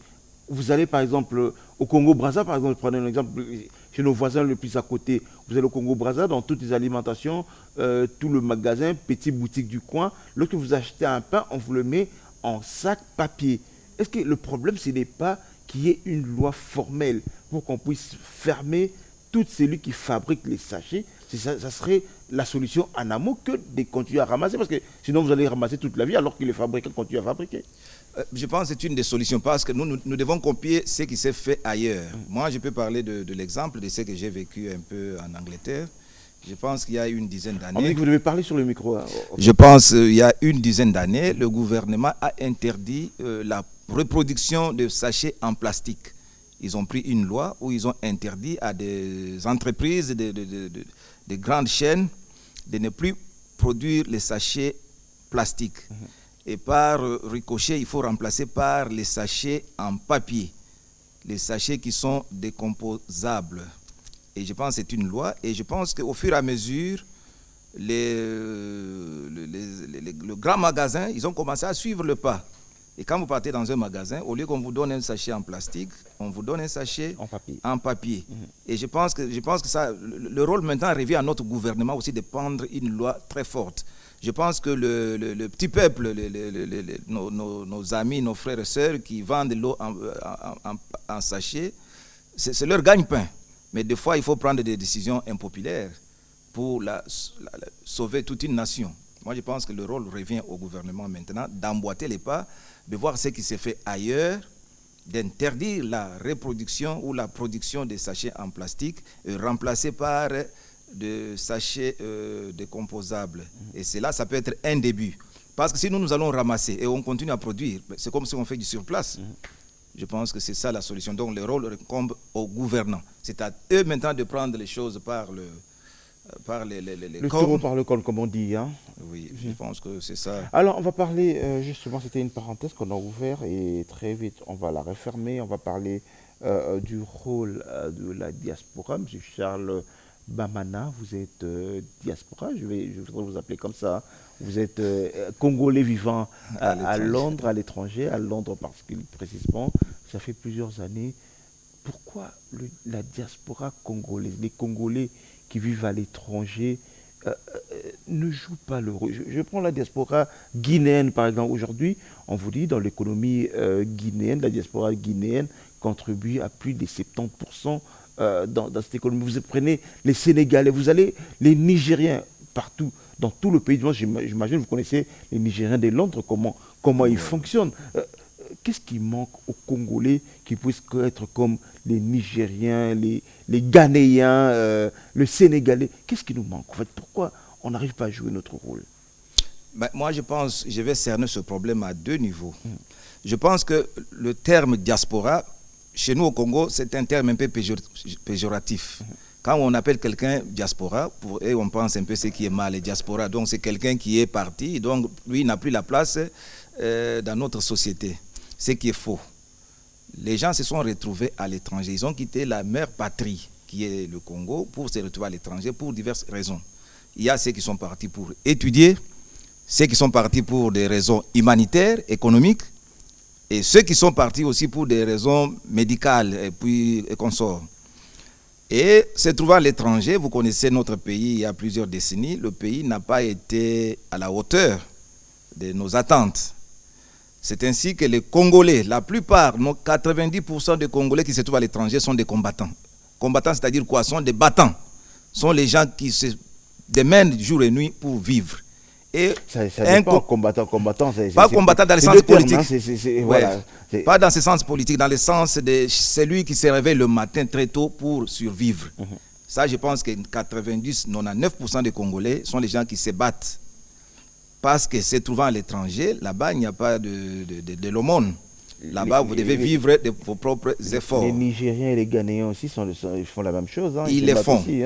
vous allez par exemple au Congo-Brazza, par exemple, prenez un exemple, chez nos voisins le plus à côté, vous allez au Congo-Brazza, dans toutes les alimentations, tout le magasin, petite boutique du coin, lorsque vous achetez un pain, on vous le met en sac papier. Est-ce que le problème, ce n'est pas qu'il y ait une loi formelle pour qu'on puisse fermer toutes celui qui fabrique les sachets? Ça serait la solution en amont que de continuer à ramasser, parce que sinon vous allez ramasser toute la vie alors que les fabricants continuent à fabriquer. Je pense que c'est une des solutions parce que nous devons copier ce qui s'est fait ailleurs. Moi, je peux parler de l'exemple de ce que j'ai vécu un peu en Angleterre. Je pense qu'il y a une dizaine d'années... On dit que vous devez parler sur le micro. Hein. Je pense qu'il y a une dizaine d'années, le gouvernement a interdit la reproduction de sachets en plastique. Ils ont pris une loi où ils ont interdit à des entreprises, de grandes chaînes, de ne plus produire les sachets plastiques. Et par ricochet, il faut remplacer par les sachets en papier, les sachets qui sont décomposables. Et je pense que c'est une loi. Et je pense qu'au fur et à mesure, le grand magasin, ils ont commencé à suivre le pas. Et quand vous partez dans un magasin, au lieu qu'on vous donne un sachet en plastique, on vous donne un sachet en papier. Et je pense que ça, le rôle maintenant revient à notre gouvernement aussi de prendre une loi très forte. Je pense que le petit peuple, nos amis, nos frères et sœurs qui vendent l'eau en sachet, c'est leur gagne-pain. Mais des fois, il faut prendre des décisions impopulaires pour sauver toute une nation. Moi, je pense que le rôle revient au gouvernement maintenant d'emboîter les pas, de voir ce qui s'est fait ailleurs, d'interdire la reproduction ou la production des sachets en plastique et remplacer par des sachets décomposables. Et cela, ça peut être un début. Parce que si nous allons ramasser et on continue à produire, c'est comme si on fait du surplace. Je pense que c'est ça la solution. Donc le rôle incombe aux gouvernants. C'est à eux maintenant de prendre les choses par les taureau par le col, comme on dit. Hein. Oui, je pense que c'est ça. Alors, on va parler, justement, c'était une parenthèse qu'on a ouverte et très vite, on va la refermer. On va parler du rôle de la diaspora. M. Charles Bamana, vous êtes diaspora, je voudrais vous appeler comme ça. Vous êtes Congolais vivant à Londres, à l'étranger, à Londres parce que précisément, ça fait plusieurs années. Pourquoi la diaspora congolaise, les Congolais qui vivent à l'étranger, ne jouent pas le rôle? Je prends la diaspora guinéenne par exemple. Aujourd'hui, on vous dit dans l'économie guinéenne, la diaspora guinéenne contribue à plus de 70% dans cette économie. Vous prenez les Sénégalais, vous allez les Nigériens partout, dans tout le pays. J'imagine vous connaissez les Nigériens de Londres, comment ils fonctionnent. Qu'est-ce qui manque aux Congolais qui puissent être comme les Nigériens, les Ghanéens, le Sénégalais? Qu'est-ce qui nous manque en fait? Pourquoi on n'arrive pas à jouer notre rôle? Moi, je vais cerner ce problème à deux niveaux. Je pense que le terme diaspora, chez nous au Congo, c'est un terme un peu péjoratif. Quand on appelle quelqu'un diaspora, et on pense un peu ce qui est mal, les diaspora. Donc c'est quelqu'un qui est parti, donc lui n'a plus la place dans notre société. Ce qui est faux. Les gens se sont retrouvés à l'étranger. Ils ont quitté la mère patrie, qui est le Congo, pour se retrouver à l'étranger pour diverses raisons. Il y a ceux qui sont partis pour étudier, ceux qui sont partis pour des raisons humanitaires, économiques, et ceux qui sont partis aussi pour des raisons médicales et consorts. Et se trouvant à l'étranger, vous connaissez notre pays il y a plusieurs décennies, le pays n'a pas été à la hauteur de nos attentes. C'est ainsi que les Congolais, la plupart, 90% des Congolais qui se trouvent à l'étranger sont des combattants. Combattants, c'est-à-dire quoi? Sont des battants. Sont les gens qui se démènent jour et nuit pour vivre. Et ça dépend, combattant, pas combattant dans le sens politique. Voilà. Pas dans ce sens politique, dans le sens de celui qui se réveille le matin très tôt pour survivre. Ça, je pense que 99% des Congolais sont les gens qui se battent. Parce que se trouvant à l'étranger, là-bas, il n'y a pas de l'aumône. Là-bas, vous devez vivre de vos propres efforts. Les Nigériens et les Ghanéens aussi ils font la même chose. Ils le font. Aussi,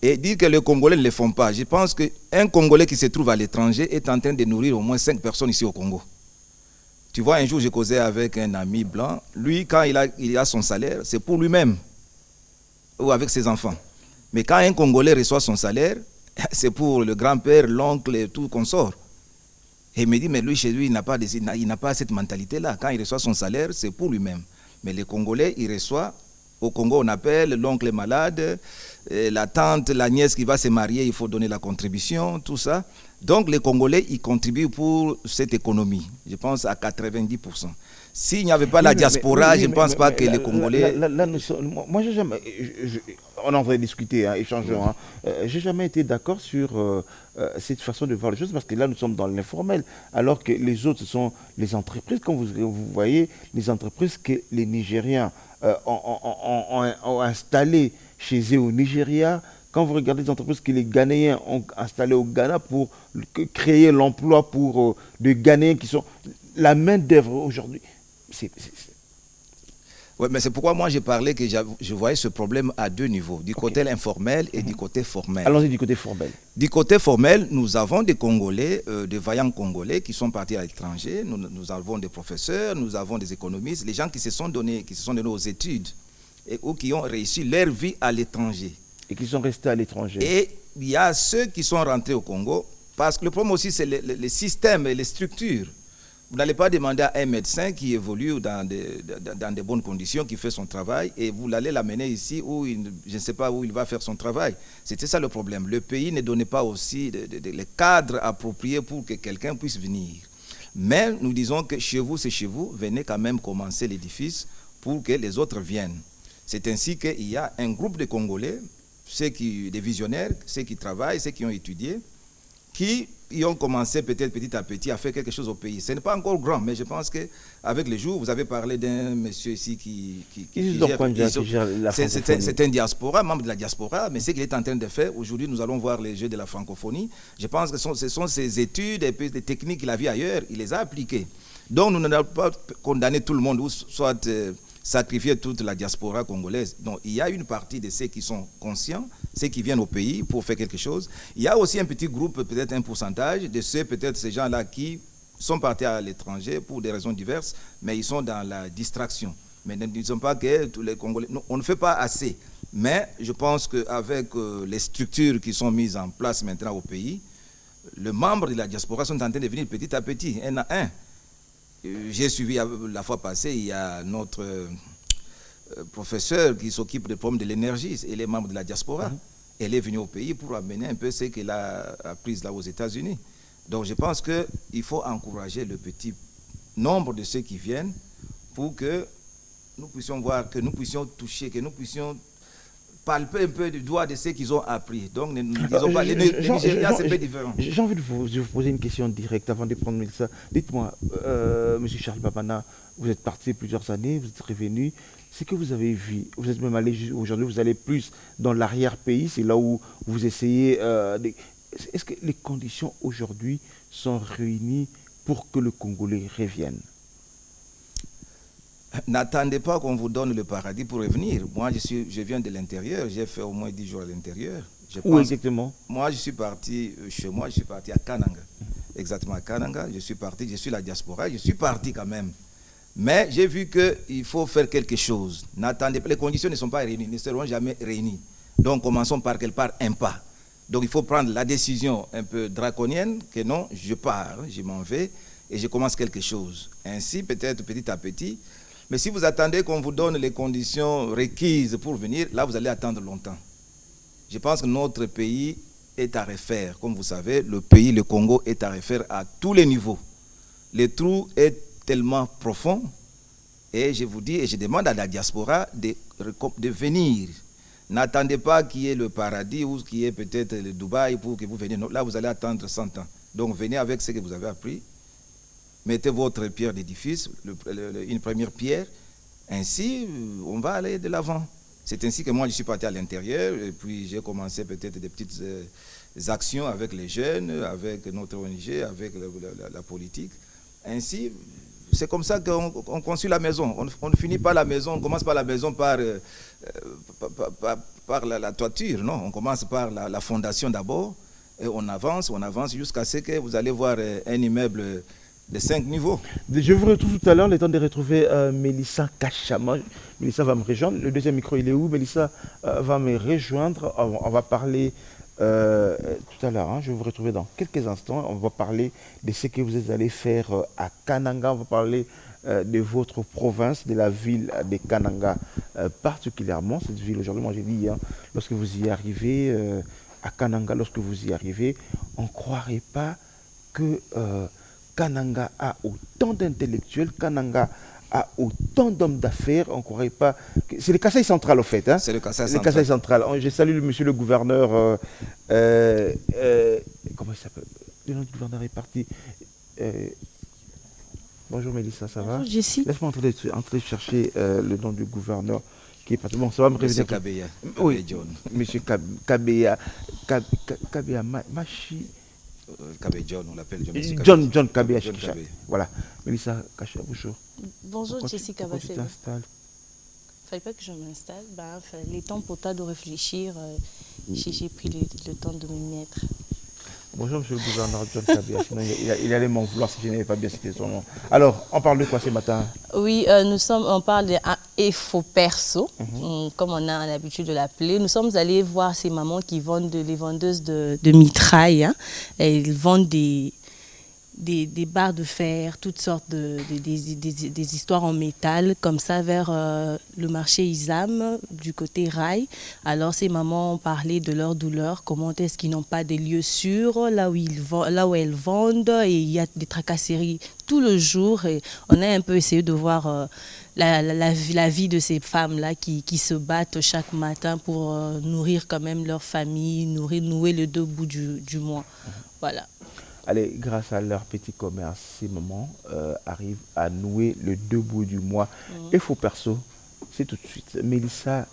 Et dire que les Congolais ne le font pas, je pense qu'un Congolais qui se trouve à l'étranger est en train de nourrir au moins 5 personnes ici au Congo. Tu vois, un jour, j'ai causé avec un ami blanc. Lui, quand il a son salaire, c'est pour lui-même ou avec ses enfants. Mais quand un Congolais reçoit son salaire, c'est pour le grand-père, l'oncle et tout consort. Et il me dit, mais lui, chez lui, il n'a pas cette mentalité-là. Quand il reçoit son salaire, c'est pour lui-même. Mais les Congolais, ils reçoivent. Au Congo, on appelle l'oncle malade, la tante, la nièce qui va se marier, il faut donner la contribution, tout ça. Donc les Congolais, ils contribuent pour cette économie, je pense à 90%. S'il n'y avait pas la diaspora, je ne pense pas que les Congolais... Moi, j'ai jamais... On en va discuter, échangeons. J'ai jamais été d'accord sur cette façon de voir les choses, parce que là, nous sommes dans l'informel, alors que les autres, ce sont les entreprises, comme vous voyez, les entreprises que les Nigériens ont installées chez eux au Nigeria. Quand vous regardez les entreprises que les Ghanéens ont installées au Ghana pour créer l'emploi pour des Ghanéens qui sont la main-d'œuvre aujourd'hui. Oui, mais c'est pourquoi moi j'ai parlé que je voyais ce problème à deux niveaux, du côté informel et du côté formel. Allons-y du côté formel. Du côté formel, nous avons des Congolais, des vaillants Congolais qui sont partis à l'étranger. Nous avons des professeurs, nous avons des économistes, les gens qui se sont donnés aux études ou qui ont réussi leur vie à l'étranger. Et qui sont restés à l'étranger. Et il y a ceux qui sont rentrés au Congo, parce que le problème aussi c'est les systèmes et les structures. Vous n'allez pas demander à un médecin qui évolue dans de bonnes conditions, qui fait son travail, et vous allez l'amener ici où je ne sais pas où il va faire son travail. C'était ça le problème. Le pays ne donnait pas aussi les cadres appropriés pour que quelqu'un puisse venir. Mais nous disons que chez vous, c'est chez vous, venez quand même commencer l'édifice pour que les autres viennent. C'est ainsi qu'il y a un groupe de Congolais, des visionnaires, ceux qui travaillent, ceux qui ont étudié, qui ont commencé peut-être petit à petit à faire quelque chose au pays. Ce n'est pas encore grand, mais je pense qu'avec les jours, vous avez parlé d'un monsieur ici qui gère la francophonie. C'est un diaspora, membre de la diaspora, mais ce qu'il est en train de faire, aujourd'hui nous allons voir les Jeux de la francophonie. Je pense que ce sont ses études et puis des techniques qu'il a vues ailleurs, il les a appliquées. Donc nous n'avons pas condamné tout le monde, ou soit sacrifier toute la diaspora congolaise. Donc il y a une partie de ceux qui sont conscients, ceux qui viennent au pays pour faire quelque chose. Il y a aussi un petit groupe, peut-être un pourcentage, de ces gens-là qui sont partis à l'étranger pour des raisons diverses, mais ils sont dans la distraction. Mais ne disons pas que tous les Congolais... Non, on ne fait pas assez. Mais je pense qu'avec les structures qui sont mises en place maintenant au pays, les membres de la diaspora sont en train de venir petit à petit, un à un. J'ai suivi la fois passée, il y a notre professeur qui s'occupe des problèmes de l'énergie, et les membres de la diaspora. Elle est venue au pays pour amener un peu ce qu'elle a appris là aux États-Unis. Donc je pense qu'il faut encourager le petit nombre de ceux qui viennent pour que nous puissions voir, que nous puissions toucher, que nous puissions palper un peu du doigt de ce qu'ils ont appris. Donc, ne disons pas, les Nigériens, c'est un peu différent. J'ai envie de vous poser une question directe avant de prendre Mélissa. Dites-moi, M. Charles Babana, vous êtes parti plusieurs années, vous êtes revenu. Ce que vous avez vu, vous êtes même allé aujourd'hui, vous allez plus dans l'arrière-pays, c'est là où vous essayez. Est-ce que les conditions aujourd'hui sont réunies pour que le Congolais revienne? N'attendez pas qu'on vous donne le paradis pour revenir. Moi, je viens de l'intérieur. J'ai fait au moins 10 jours à l'intérieur. Où exactement? Moi, je suis parti chez moi. Je suis parti à Kananga. Exactement à Kananga. Je suis parti. Je suis la diaspora. Je suis parti quand même. Mais j'ai vu qu'il faut faire quelque chose. N'attendez pas. Les conditions ne sont pas réunies. Ne seront jamais réunies. Donc, commençons par quelque part un pas. Donc, il faut prendre la décision un peu draconienne que non, je pars, je m'en vais et je commence quelque chose. Ainsi, peut-être petit à petit. Mais si vous attendez qu'on vous donne les conditions requises pour venir, là, vous allez attendre longtemps. Je pense que notre pays est à refaire. Comme vous savez, le pays, le Congo, est à refaire à tous les niveaux. Le trou est tellement profond. Et je vous dis, et je demande à la diaspora de venir. N'attendez pas qu'il y ait le paradis ou qu'il y ait peut-être le Dubaï pour que vous veniez. Non, là, vous allez attendre 100 ans. Donc, venez avec ce que vous avez appris. Mettez votre pierre d'édifice, une première pierre. Ainsi, on va aller de l'avant. C'est ainsi que moi, je suis parti à l'intérieur. Et puis, j'ai commencé peut-être des petites actions avec les jeunes, avec notre ONG, avec la politique. Ainsi, c'est comme ça qu'on construit la maison. On ne finit pas la maison, on commence pas la maison par la toiture. Non, on commence par la fondation d'abord. Et on avance jusqu'à ce que vous allez voir un immeuble de 5 niveaux. Je vous retrouve tout à l'heure, le temps de retrouver Mélissa Kachama. Mélissa va me rejoindre. Le deuxième micro, il est où? Mélissa va me rejoindre. On va parler tout à l'heure. Hein, je vais vous retrouver dans quelques instants. On va parler de ce que vous êtes allé faire à Kananga. On va parler de votre province, de la ville de Kananga particulièrement. Cette ville aujourd'hui, moi j'ai dit, hein, lorsque vous y arrivez à Kananga, lorsque vous y arrivez, on ne croirait pas que Kananga a autant d'intellectuels, Kananga a autant d'hommes d'affaires, on ne croirait pas. C'est le Kasaï central, en fait. Hein? C'est le Kasaï central. Le Kasaï central. Je salue monsieur le gouverneur. Comment il s'appelle? Le nom du gouverneur est parti. Bonjour Mélissa, ça va? Bonjour Jessie. Laisse-moi entrer chercher le nom du gouverneur qui est parti. Bon, ça va me revenir. Monsieur Kabeya. Oui, monsieur Kabeya. Kabeya Machi. Kabé John, on l'appelle John Kabé. Voilà. Mélissa Kacha, bonjour. Bonjour Jessica Bassel. Tu t'installes? Fallait pas que je m'installe. Les temps pour toi de réfléchir, j'ai pris le temps de me mettre. Bonjour monsieur le gouverneur John Kabé. Sinon il allait m'en vouloir si je n'avais pas bien cité son nom. Alors, on parle de quoi ce matin? Oui, on parle d'un EFO perso, comme on a l'habitude de l'appeler. Nous sommes allés voir ces mamans qui vendent les vendeuses de mitraille. Hein. Elles vendent des barres de fer, toutes sortes des histoires en métal, comme ça, vers le marché Isam, du côté rail. Alors, ces mamans ont parlé de leur douleur, comment est-ce qu'ils n'ont pas des lieux sûrs, là où elles vendent, et il y a des tracasseries tout le jour. Et on a un peu essayé de voir la vie de ces femmes-là qui se battent chaque matin pour nourrir quand même leur famille, nouer les deux bouts du mois. Voilà. Allez, grâce à leur petit commerce, ces mamans arrivent à nouer le deux bouts du mois. Et faux perso, c'est tout de suite. Mélissa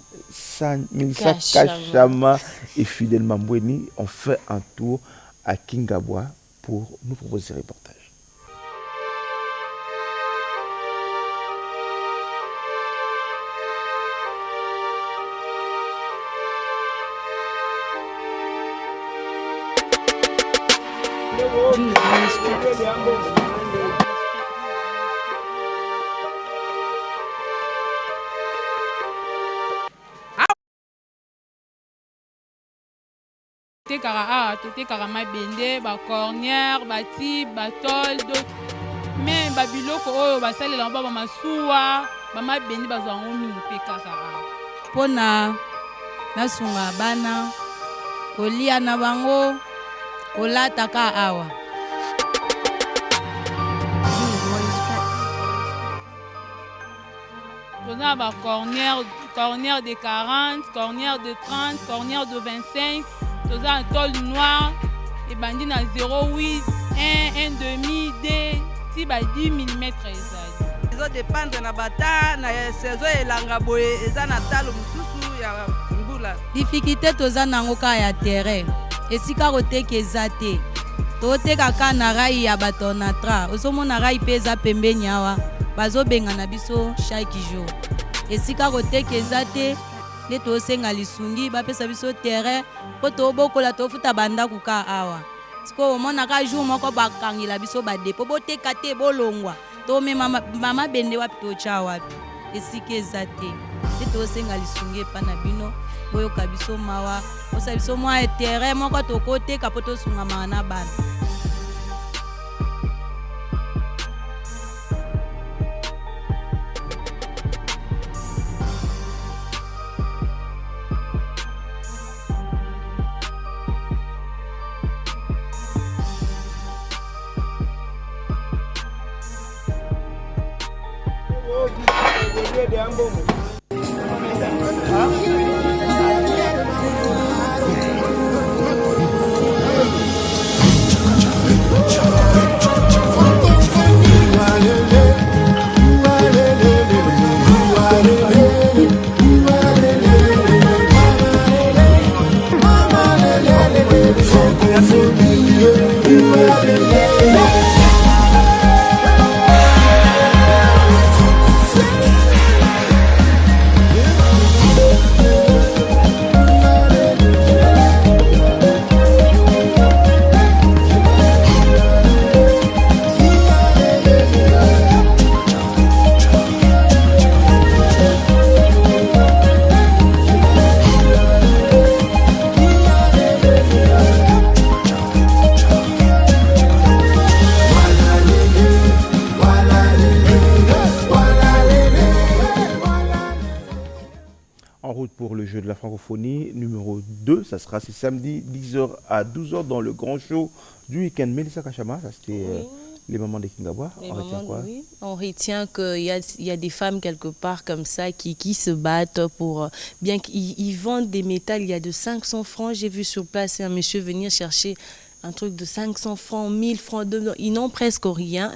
Kachama et Fidel Mambweni ont fait un tour à Kingabwa pour nous proposer ce reportage. Tekara tekara mabende ba cornière ba ti ba toldo mais ba biloko oyo ba salela ba masuwa ba mabende ba zwango mingi pe kaka pona nasunga bana kolia na bango kolata ka awa. On a ba cornière de 40, cornière de 30, cornière de 25. On a un tol noir et bandit na 0,8, 1, 1,5, 2, si ba 10 mm exact. Ils dépendent na bata na saison elanga boye eza na talo mususu ya mbula. Difficulté toza nango ka ya terrain. Esika koteka eza te. Toteka ka na rai ya bato na tra. Osomona rai pe eza pembeni awa. Bazobenga na biso chaque jour. Esika koteka eza te. Ne tosenga lisungi bapesa biso terrain po tobokola tofuta banda kuka awa. Siko omona ka jour moko bakangila biso ba depo boteka te bolongwa. To me mama bende wapi tocha wapi. Esika eza te. Ne tosenga lisungi pa na bino boyo kabiso mawa. Osa biso mwa terrain moko tokoteka po tosunga mana bana. Numéro 2, ça sera ce samedi 10h à 12h dans le grand show du week-end. Mélissa Kachama, ça c'était les mamans des Kingabois. On retient quoi? Oui. On retient qu'il y a des femmes quelque part comme ça qui se battent pour... Bien qu'ils vendent des métals, il y a de 500 francs. J'ai vu sur place un monsieur venir chercher un truc de 500 francs, 1000 francs. Ils n'ont presque rien.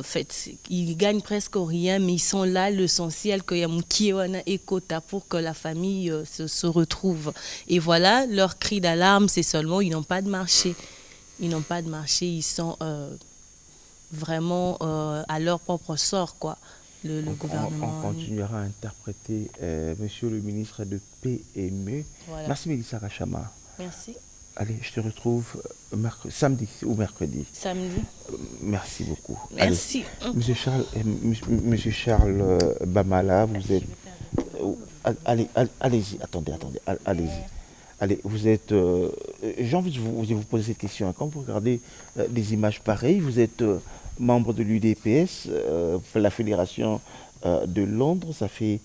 Fait, ils gagnent presque rien, mais ils sont là, l'essentiel qu'il y a Moukiwana et Kota pour que la famille se retrouve. Et voilà, leur cri d'alarme, c'est seulement ils n'ont pas de marché. Ils n'ont pas de marché, ils sont vraiment à leur propre sort, quoi. Le gouvernement. On continuera à interpréter Monsieur le ministre de PME. Voilà. Merci Mélissa Kachama. Merci. Allez, je te retrouve samedi ou mercredi. Samedi. Merci beaucoup. Merci. Allez. Monsieur Charles Bamala, vous êtes... Allez-y, attendez, allez-y. Allez, vous êtes... J'ai envie de vous poser cette question. Quand vous regardez des images pareilles, vous êtes membre de l'UDPS, la Fédération de Londres, ça fait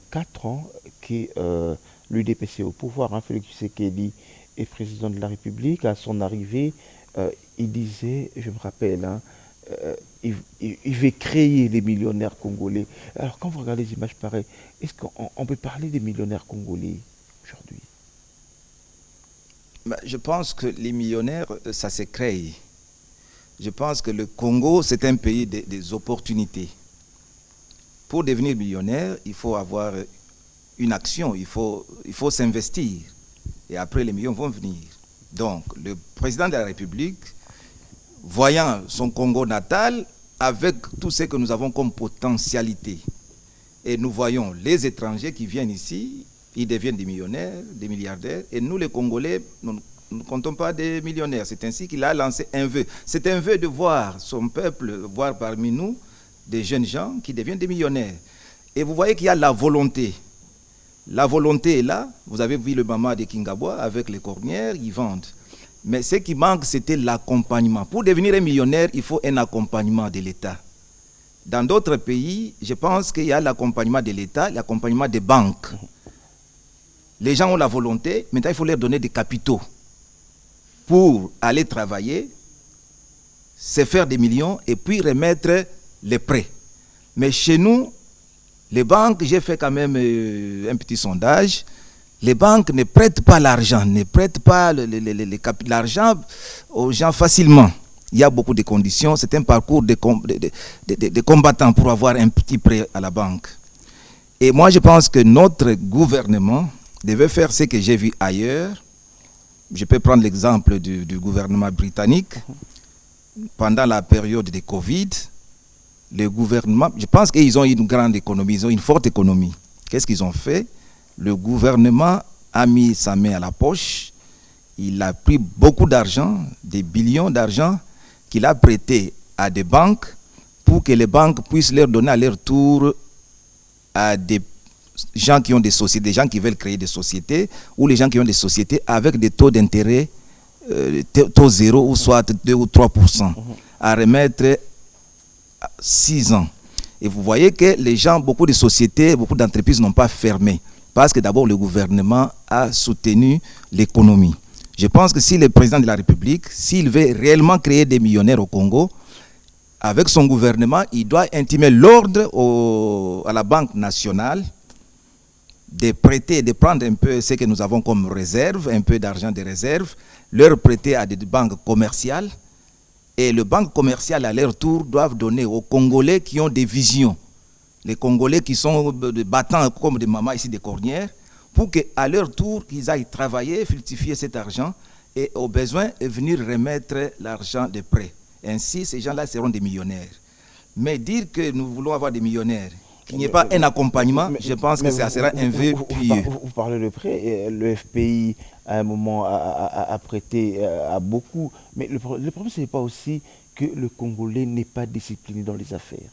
4 ans que l'UDPS est au pouvoir. Félix Tshisekedi est président de la République. À son arrivée, il disait, je me rappelle, il veut créer les millionnaires congolais. Alors quand vous regardez des images pareilles, est-ce qu'on peut parler des millionnaires congolais aujourd'hui? Je pense que les millionnaires, ça se crée. Je pense que le Congo, c'est un pays des opportunités. Pour devenir millionnaire, il faut avoir une action, il faut s'investir. Et après, les millions vont venir. Donc, le président de la République, voyant son Congo natal, avec tout ce que nous avons comme potentialité, et nous voyons les étrangers qui viennent ici, ils deviennent des millionnaires, des milliardaires, et nous, les Congolais, nous ne comptons pas des millionnaires. C'est ainsi qu'il a lancé un vœu. C'est un vœu de voir son peuple, voir parmi nous des jeunes gens qui deviennent des millionnaires. Et vous voyez qu'il y a la volonté. La volonté est là. Vous avez vu le mama de Kingabois avec les cornières, ils vendent. Mais ce qui manque, c'était l'accompagnement. Pour devenir un millionnaire, il faut un accompagnement de l'État. Dans d'autres pays, je pense qu'il y a l'accompagnement de l'État, l'accompagnement des banques. Les gens ont la volonté, maintenant il faut leur donner des capitaux pour aller travailler, se faire des millions et puis remettre les prêts. Mais chez nous, les banques, j'ai fait quand même un petit sondage, les banques ne prêtent pas l'argent, ne prêtent pas l'argent aux gens facilement. Il y a beaucoup de conditions, c'est un parcours de combattants pour avoir un petit prêt à la banque. Et moi je pense que notre gouvernement devait faire ce que j'ai vu ailleurs. Je peux prendre l'exemple du gouvernement britannique. Pendant la période de Covid, le gouvernement, je pense qu'ils ont une grande économie, ils ont une forte économie. Qu'est-ce qu'ils ont fait? Le gouvernement a mis sa main à la poche, il a pris beaucoup d'argent, des billions d'argent qu'il a prêté à des banques pour que les banques puissent leur donner à leur tour à des gens qui ont des sociétés, des gens qui veulent créer des sociétés ou les gens qui ont des sociétés avec des taux d'intérêt taux 0 ou soit 2 ou 3% à remettre 6 ans. Et vous voyez que les gens, beaucoup de sociétés, beaucoup d'entreprises n'ont pas fermé parce que d'abord le gouvernement a soutenu l'économie. Je pense que si le président de la République, s'il veut réellement créer des millionnaires au Congo, avec son gouvernement, il doit intimer l'ordre à la Banque nationale de prêter, de prendre un peu ce que nous avons comme réserve, un peu d'argent de réserve, leur prêter à des banques commerciales. Et les banques commerciales, à leur tour, doivent donner aux Congolais qui ont des visions, les Congolais qui sont des battants comme des mamans ici, des cornières, pour qu'à leur tour, qu'ils aillent travailler, fructifier cet argent et au besoin venir remettre l'argent de prêt. Ainsi, ces gens-là seront des millionnaires. Mais dire que nous voulons avoir des millionnaires, qu'il n'y ait pas un accompagnement, je pense que ça sera un vœu pieux. Vous parlez de prêt, et le FPI à un moment a prêté à beaucoup, mais le problème ce n'est pas aussi que le Congolais n'est pas discipliné dans les affaires.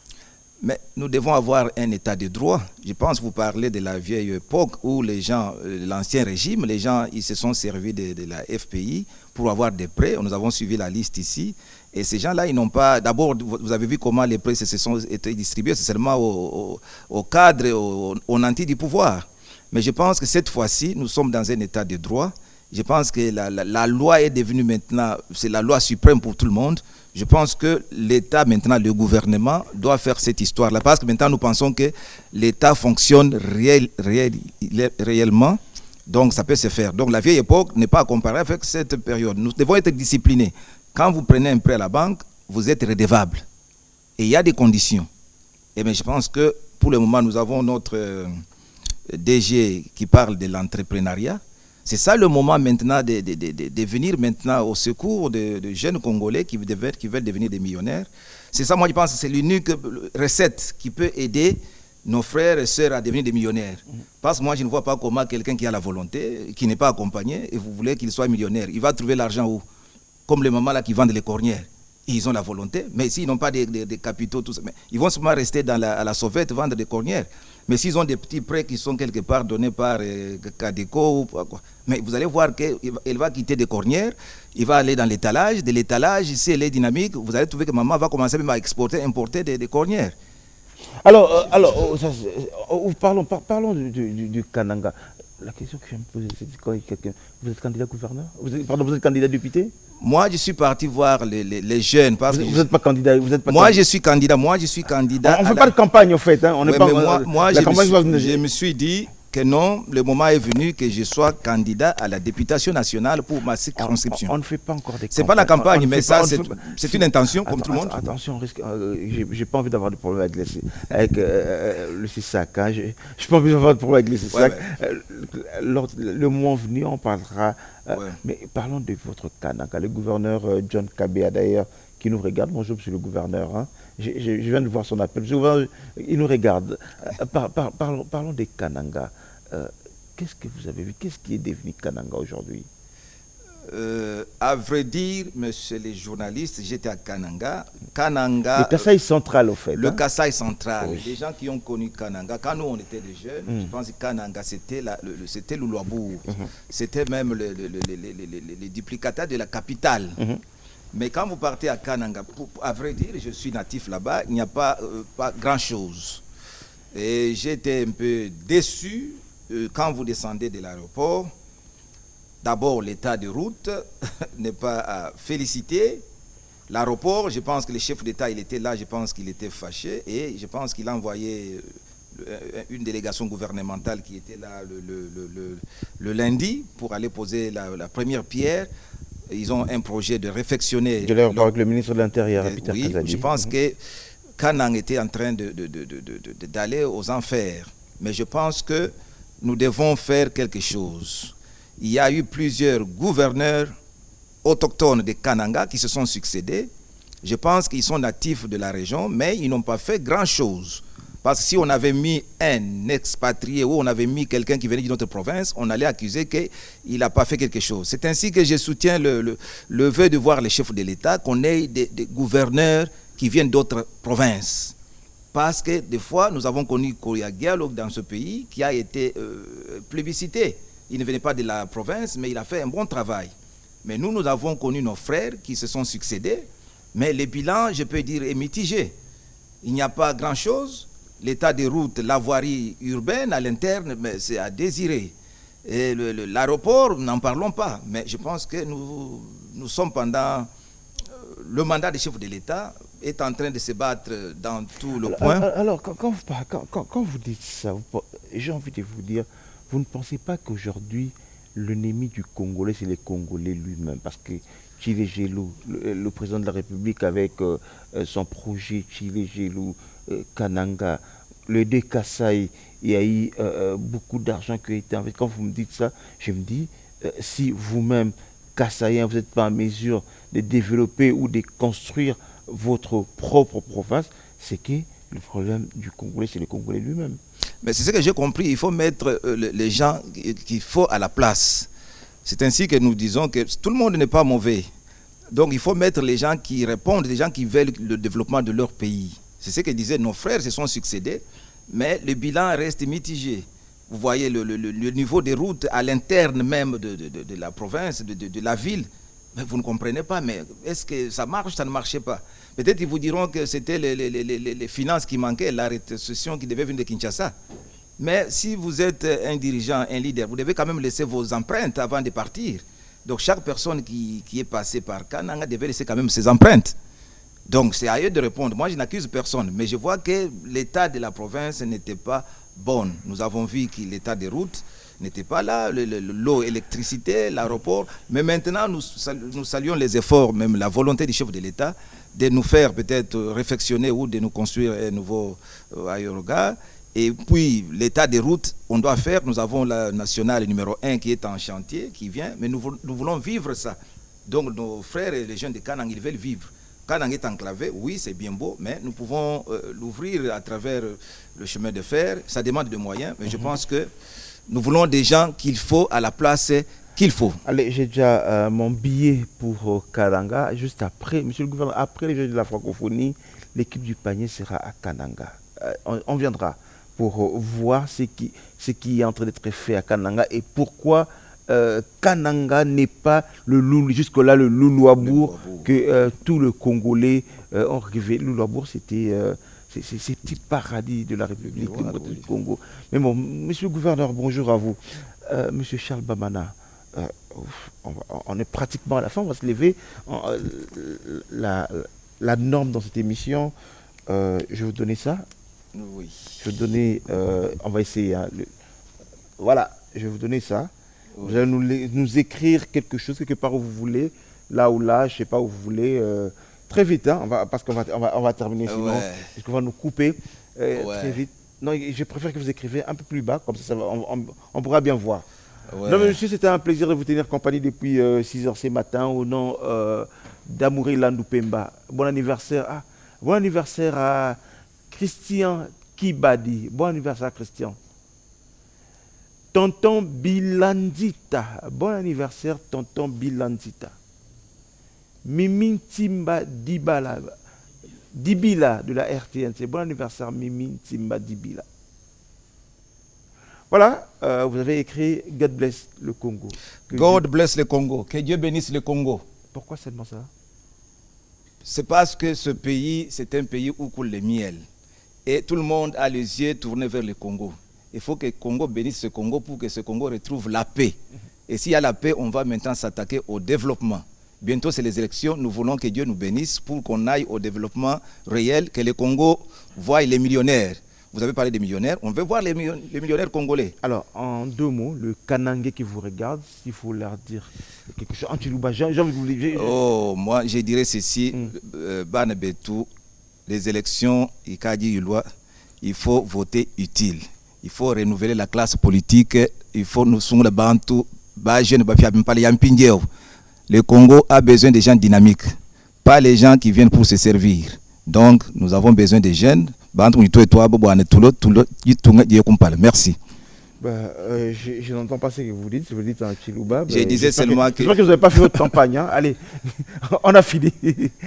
Mais nous devons avoir un état de droit. Je pense que vous parlez de la vieille époque où les gens, l'ancien régime, les gens ils se sont servis de la FPI pour avoir des prêts. Nous avons suivi la liste ici. Et ces gens-là, ils n'ont pas... D'abord, vous avez vu comment les prêts se sont été distribués. C'est seulement au cadre, aux nantis du pouvoir. Mais je pense que cette fois-ci, nous sommes dans un état de droit. Je pense que la loi est devenue maintenant... C'est la loi suprême pour tout le monde. Je pense que l'État, maintenant, le gouvernement, doit faire cette histoire-là. Parce que maintenant, nous pensons que l'État fonctionne réellement. Donc, ça peut se faire. Donc, la vieille époque n'est pas à comparer avec cette période. Nous devons être disciplinés. Quand vous prenez un prêt à la banque, vous êtes redevable. Et il y a des conditions. Et bien, je pense que pour le moment, nous avons notre DG qui parle de l'entrepreneuriat. C'est ça le moment maintenant de venir maintenant au secours de jeunes Congolais qui veulent devenir des millionnaires. C'est ça, moi, je pense que c'est l'unique recette qui peut aider nos frères et sœurs à devenir des millionnaires. Parce que moi, je ne vois pas comment quelqu'un qui a la volonté, qui n'est pas accompagné, et vous voulez qu'il soit millionnaire, il va trouver l'argent où? Comme les mamans là qui vendent les cornières. Ils ont la volonté, mais s'ils n'ont pas des capitaux, tout ça, mais ils vont seulement rester à la sauvette, vendre des cornières. Mais s'ils ont des petits prêts qui sont quelque part donnés par Cadeco ou quoi, mais vous allez voir qu'elle va quitter des cornières, il va aller dans l'étalage. De l'étalage, si elle est dynamique, vous allez trouver que maman va commencer même à exporter, importer des cornières. Alors parlons du Kananga. La question que je me pose, c'est quand quelqu'un... Vous êtes candidat gouverneur? Vous êtes candidat député? Moi, je suis parti voir les jeunes. Parce que vous n'êtes pas candidat. Je suis candidat. Moi, je suis candidat. On ne fait pas de campagne, en fait. Hein. Je me suis dit que non, le moment est venu que je sois candidat à la députation nationale pour ma circonscription. On ne fait pas encore des campagnes. Ce n'est pas la campagne, mais ça, c'est une intention, comme tout le monde. Attention, je n'ai pas envie d'avoir de problème avec le CISAC. Hein. Je n'ai pas envie d'avoir de problème avec le CISAC. Le moment venu, on parlera. Mais parlons de votre Kananga. Le gouverneur John Kabea, d'ailleurs, qui nous regarde. Bonjour, monsieur le gouverneur. Hein. Je viens de voir son appel. Il nous regarde. Parlons des Kananga. Qu'est-ce que vous avez vu? Qu'est-ce qui est devenu Kananga aujourd'hui? À vrai dire, monsieur les journalistes, j'étais à Kananga. Le Kasaï central, au fait. Le Kasaï central. Oui. Les gens qui ont connu Kananga, quand nous on était des jeunes, je pense que Kananga c'était l'Uluabour. C'était même les duplicata de la capitale. Mais quand vous partez à Kananga, à vrai dire, je suis natif là-bas, il n'y a pas grand-chose. Et j'étais un peu déçu quand vous descendez de l'aéroport. D'abord, l'état de route n'est pas à féliciter. L'aéroport, je pense que le chef d'État, il était là, je pense qu'il était fâché. Et je pense qu'il a envoyé une délégation gouvernementale qui était là le lundi pour aller poser la première pierre. Ils ont un projet de réfectionner. De l'aéroport avec le ministre de l'Intérieur, Peter Oui, Kazadi. je pense que Kanang était en train d'aller aux enfers. Mais je pense que nous devons faire quelque chose. Il y a eu plusieurs gouverneurs autochtones de Kananga qui se sont succédés. Je pense qu'ils sont natifs de la région, mais ils n'ont pas fait grand-chose. Parce que si on avait mis un expatrié ou on avait mis quelqu'un qui venait d'une autre province, on allait accuser qu'il n'a pas fait quelque chose. C'est ainsi que je soutiens le vœu de voir les chefs de l'État, qu'on ait des gouverneurs qui viennent d'autres provinces. Parce que des fois, nous avons connu Koya Dialogue dans ce pays qui a été plébiscité. Il ne venait pas de la province, mais il a fait un bon travail. Mais nous avons connu nos frères qui se sont succédés, mais le bilan, je peux dire, est mitigé. Il n'y a pas grand-chose. L'état des routes, la voirie urbaine à l'interne, c'est à désirer. Et l'aéroport, n'en parlons pas. Mais je pense que nous sommes pendant le mandat des chefs de l'État est en train de se battre dans tout le point. Alors, quand vous dites ça, j'ai envie de vous dire, vous ne pensez pas qu'aujourd'hui, l'ennemi du Congolais, c'est le Congolais lui-même? Parce que Tshilé Gelou, le président de la République, avec son projet Tshilé Gelou, Kananga, le Kasaï, il y a eu beaucoup d'argent qui a été investi. Quand vous me dites ça, je me dis, si vous-même, Kasaïen, vous n'êtes pas en mesure de développer ou de construire votre propre province, c'est que le problème du Congolais, c'est le Congolais lui-même. Mais c'est ce que j'ai compris, il faut mettre les gens qu'il faut à la place. C'est ainsi que nous disons que tout le monde n'est pas mauvais. Donc il faut mettre les gens qui répondent, les gens qui veulent le développement de leur pays. C'est ce que disaient nos frères, se sont succédés, mais le bilan reste mitigé. Vous voyez le niveau des routes à l'interne même de la province, de la ville. Mais vous ne comprenez pas, mais est-ce que ça marche, ça ne marchait pas? Peut-être qu'ils vous diront que c'était les finances qui manquaient, la rétrocession qui devait venir de Kinshasa. Mais si vous êtes un dirigeant, un leader, vous devez quand même laisser vos empreintes avant de partir. Donc chaque personne qui est passée par Kananga devait laisser quand même ses empreintes. Donc c'est à eux de répondre. Moi je n'accuse personne, mais je vois que l'état de la province n'était pas bon. Nous avons vu que l'état des routes n'était pas là, l'eau, l'électricité, l'aéroport. Mais maintenant nous saluons les efforts, même la volonté du chef de l'État, de nous faire peut-être réfectionner ou de nous construire un nouveau aérogare. Et puis l'état des routes, on doit faire, nous avons la nationale numéro 1 qui est en chantier, qui vient, mais nous voulons vivre ça. Donc nos frères et les jeunes de Kanang, ils veulent vivre. Kanang est enclavé, oui c'est bien beau, mais nous pouvons l'ouvrir à travers le chemin de fer, ça demande des moyens, mais je pense que nous voulons des gens qu'il faut à la place qu'il faut. Allez, j'ai déjà mon billet pour Kananga, juste après, monsieur le gouverneur, après les Jeux de la francophonie, l'équipe du panier sera à Kananga. On viendra pour voir ce qui est en train d'être fait à Kananga et pourquoi Kananga n'est pas jusque-là le Loulouabour que tous les Congolais ont rêvé. Loulouabour, c'était ces petits paradis de la République du Congo. Mais bon, monsieur le gouverneur, bonjour à vous. Monsieur Charles Bamana, on est pratiquement à la fin, on va se lever. La norme dans cette émission, je vais vous donner ça. Oui. Je vais vous donner, on va essayer. Hein, voilà, je vais vous donner ça. Oui. Vous allez nous écrire quelque chose, quelque part où vous voulez, là ou là, je ne sais pas où vous voulez. Très vite, hein, parce qu'on va terminer sinon, parce qu'on va nous couper très vite. Non, je préfère que vous écrivez un peu plus bas, comme ça on pourra bien voir. Ouais. Non, mais monsieur, c'était un plaisir de vous tenir compagnie depuis 6h ce matin au nom d'Amouri Landou Pemba. Bon anniversaire. Bon anniversaire à Christian Kibadi. Bon anniversaire, Christian. Tonton Bilandita. Bon anniversaire, Tonton Bilandita. Mimine Timba Dibala. Dibila de la RTNC. Bon anniversaire, Mimine Timba Dibila. Voilà, vous avez écrit God bless le Congo. God bless le Congo. Que Dieu bénisse le Congo. Pourquoi seulement ça? C'est parce que ce pays, c'est un pays où coule le miel. Et tout le monde a les yeux tournés vers le Congo. Il faut que le Congo bénisse ce Congo pour que ce Congo retrouve la paix. Et s'il y a la paix, on va maintenant s'attaquer au développement. Bientôt, c'est les élections. Nous voulons que Dieu nous bénisse pour qu'on aille au développement réel, que le Congo voie les millionnaires. Vous avez parlé des millionnaires. On veut voir les millionnaires congolais. Alors, en 2 mots, le Kanangé qui vous regarde, s'il faut leur dire quelque chose. Antilouba, j'ai envie de vous dire. Oh, moi, je dirais ceci. Banabetou, les élections, il faut voter utile. Il faut renouveler la classe politique. Il faut nous soumettre le Bantou. Le Congo a besoin de gens dynamiques, pas les gens qui viennent pour se servir. Donc, nous avons besoin de jeunes. Merci. Je n'entends pas ce que vous dites. Vous dites en Chilouba. Je disais seulement que... J'espère que vous n'avez pas fait votre campagne. Hein. Allez, on a fini.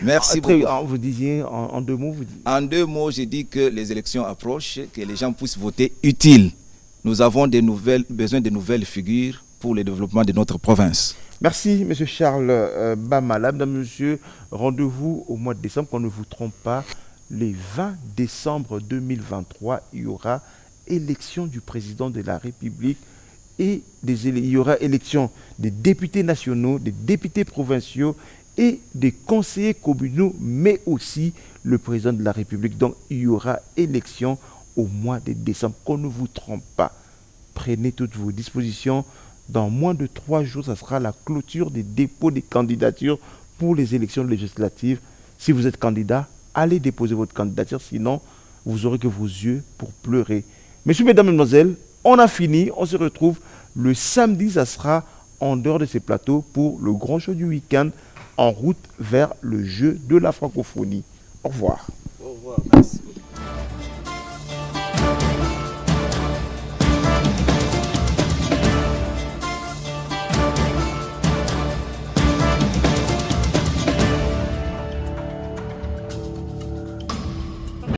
Merci beaucoup. Vous disiez en 2 mots. En 2 mots, j'ai dit que les élections approchent, que les gens puissent voter utile. Nous avons besoin de nouvelles figures pour le développement de notre province. Merci, M. Charles Bamala. Mesdames et messieurs, rendez-vous au mois de décembre, qu'on ne vous trompe pas. Le 20 décembre 2023, il y aura élection du président de la République et il y aura élection des députés nationaux, des députés provinciaux et des conseillers communaux, mais aussi le président de la République. Donc, il y aura élection au mois de décembre. Qu'on ne vous trompe pas. Prenez toutes vos dispositions. Dans moins de 3 jours, ça sera la clôture des dépôts des candidatures pour les élections législatives. Si vous êtes candidat, allez déposer votre candidature, sinon vous aurez que vos yeux pour pleurer. Messieurs, mesdames, mesdemoiselles, on a fini. On se retrouve le samedi, ça sera en dehors de ces plateaux pour le grand show du week-end, en route vers le jeu de la francophonie. Au revoir. Au revoir, merci.